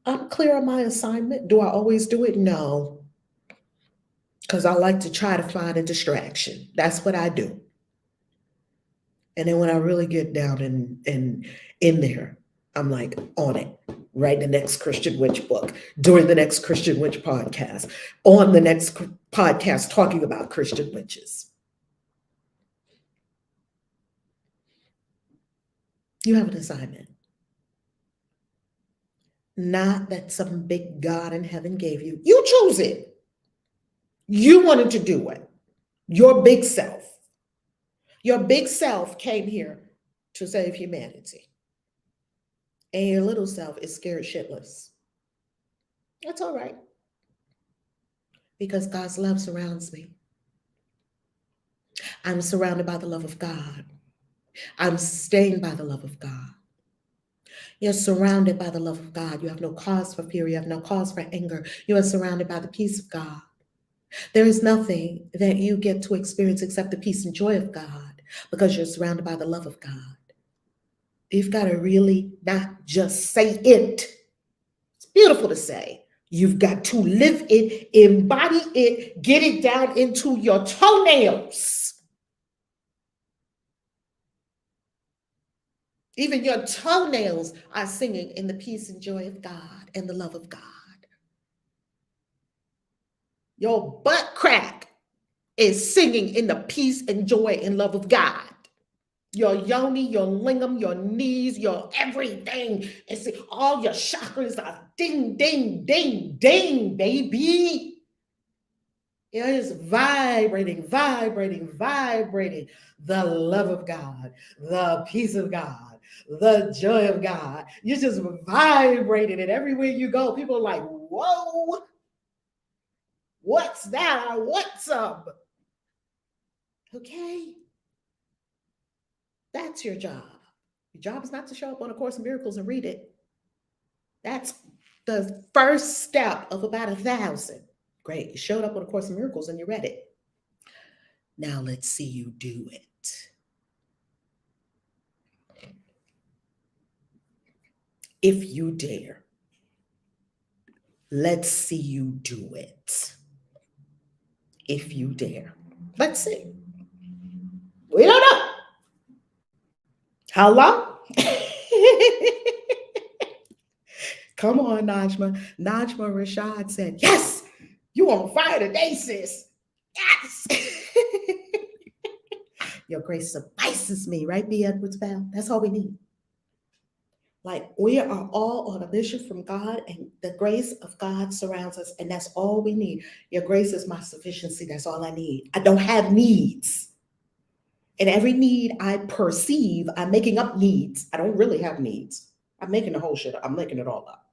I'm clear on my assignment. Do I always do it? No, because I like to try to find a distraction. That's what I do. And then when I really get down in there, I'm like on it. Write the next Christian Witch book, during the next Christian Witch podcast, on the next podcast talking about Christian witches. You have an assignment. Not that some big God in heaven gave you. You choose it. You wanted to do it. Your big self. Your big self came here to save humanity. And your little self is scared shitless. That's all right. Because God's love surrounds me. I'm surrounded by the love of God. I'm sustained by the love of God. You're surrounded by the love of God. You have no cause for fear. You have no cause for anger. You are surrounded by the peace of God. There is nothing that you get to experience except the peace and joy of God because you're surrounded by the love of God. You've got to really not just say it. It's beautiful to say. You've got to live it, embody it, get it down into your toenails. Even your toenails are singing in the peace and joy of God and the love of God. Your butt crack is singing in the peace and joy and love of God. Your yoni, your lingam, your knees, your everything. And all your chakras are ding, ding, ding, ding, baby. It is vibrating, vibrating, vibrating. The love of God, the peace of God, the joy of God. You're just vibrating it everywhere you go. People are like, whoa, what's that? I want some. Okay. That's your job. Your job is not to show up on A Course in Miracles and read it. That's the first step of about 1,000. Great. You showed up on A Course in Miracles and you read it. Now let's see you do it. If you dare, let's see you do it. if you dare. Let's see. We don't know. How long? Come on, Najma. Najma Rashad said, yes, you on fire today, sis. Yes. Your grace suffices me, right, B. Edwards Bell? That's all we need. Like we are all on a mission from God, and the grace of God surrounds us, and that's all we need. Your grace is my sufficiency. That's all I need. I don't have needs. And every need I perceive, I'm making up needs. I don't really have needs. I'm making the whole shit up. I'm making it all up.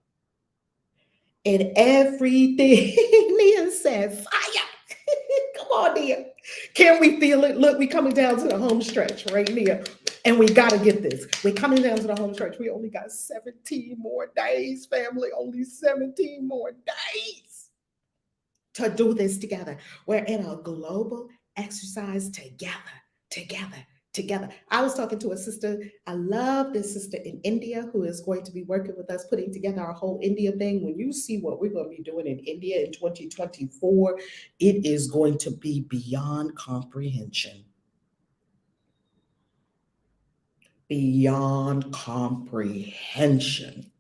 And everything Nia said, fire. Come on, Nia. Can we feel it? Look, we coming down to the home stretch, right, Nia? And we got to get this. We're coming down to the home stretch. We only got 17 more days, family. Only 17 more days to do this together. We're in a global exercise together. I was talking to a sister. I love this sister in India who is going to be working with us, putting together our whole India thing. When you see what we're going to be doing in India in 2024, it is going to be beyond comprehension. Beyond comprehension.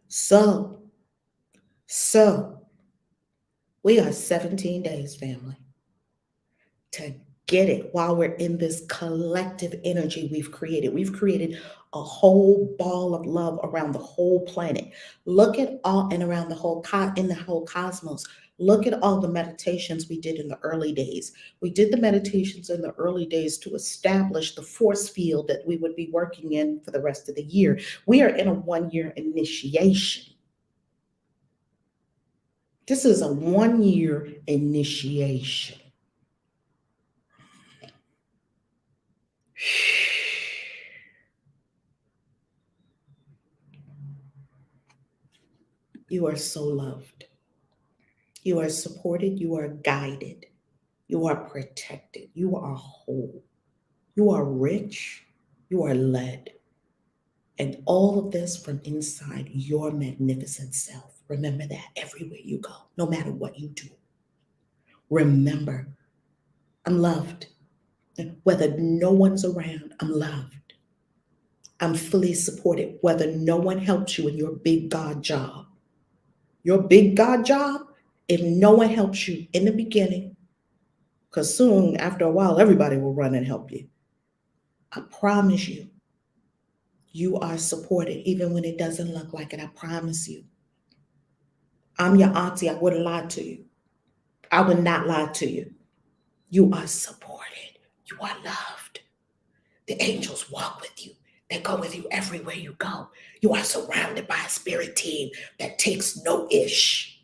So we got 17 days, family, to get it while we're in this collective energy we've created. We've created a whole ball of love around the whole planet. Look at all, and around the whole in the whole cosmos. Look at all the meditations we did in the early days. We did the meditations in the early days to establish the force field that we would be working in for the rest of the year. We are in a 1-year initiation. This is a 1-year initiation. You are so loved. You are supported. You are guided. You are protected. You are whole. You are rich. You are led. And all of this from inside your magnificent self. Remember that everywhere you go, no matter what you do. Remember, I'm loved. Whether no one's around, I'm loved. I'm fully supported, whether no one helps you in your big God job. Your big God job, if no one helps you in the beginning, because soon, after a while, everybody will run and help you. I promise you, you are supported, even when it doesn't look like it. I promise you. I'm your auntie. I wouldn't lie to you. I would not lie to you. You are supported. You are loved. The angels walk with you. They go with you everywhere you go. You are surrounded by a spirit team that takes no ish.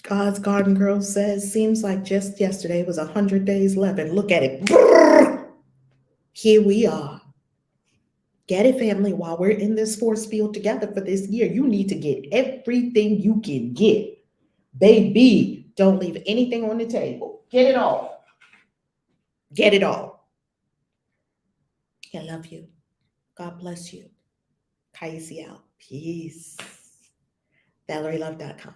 God's Garden Girl says, seems like just yesterday was 100 days left. And look at it. Here we are. Get it, family, while we're in this force field together for this year. You need to get everything you can get. Baby, don't leave anything on the table. Get it all. Get it all. I love you. God bless you. Kaisi out. Peace. ValerieLove.com.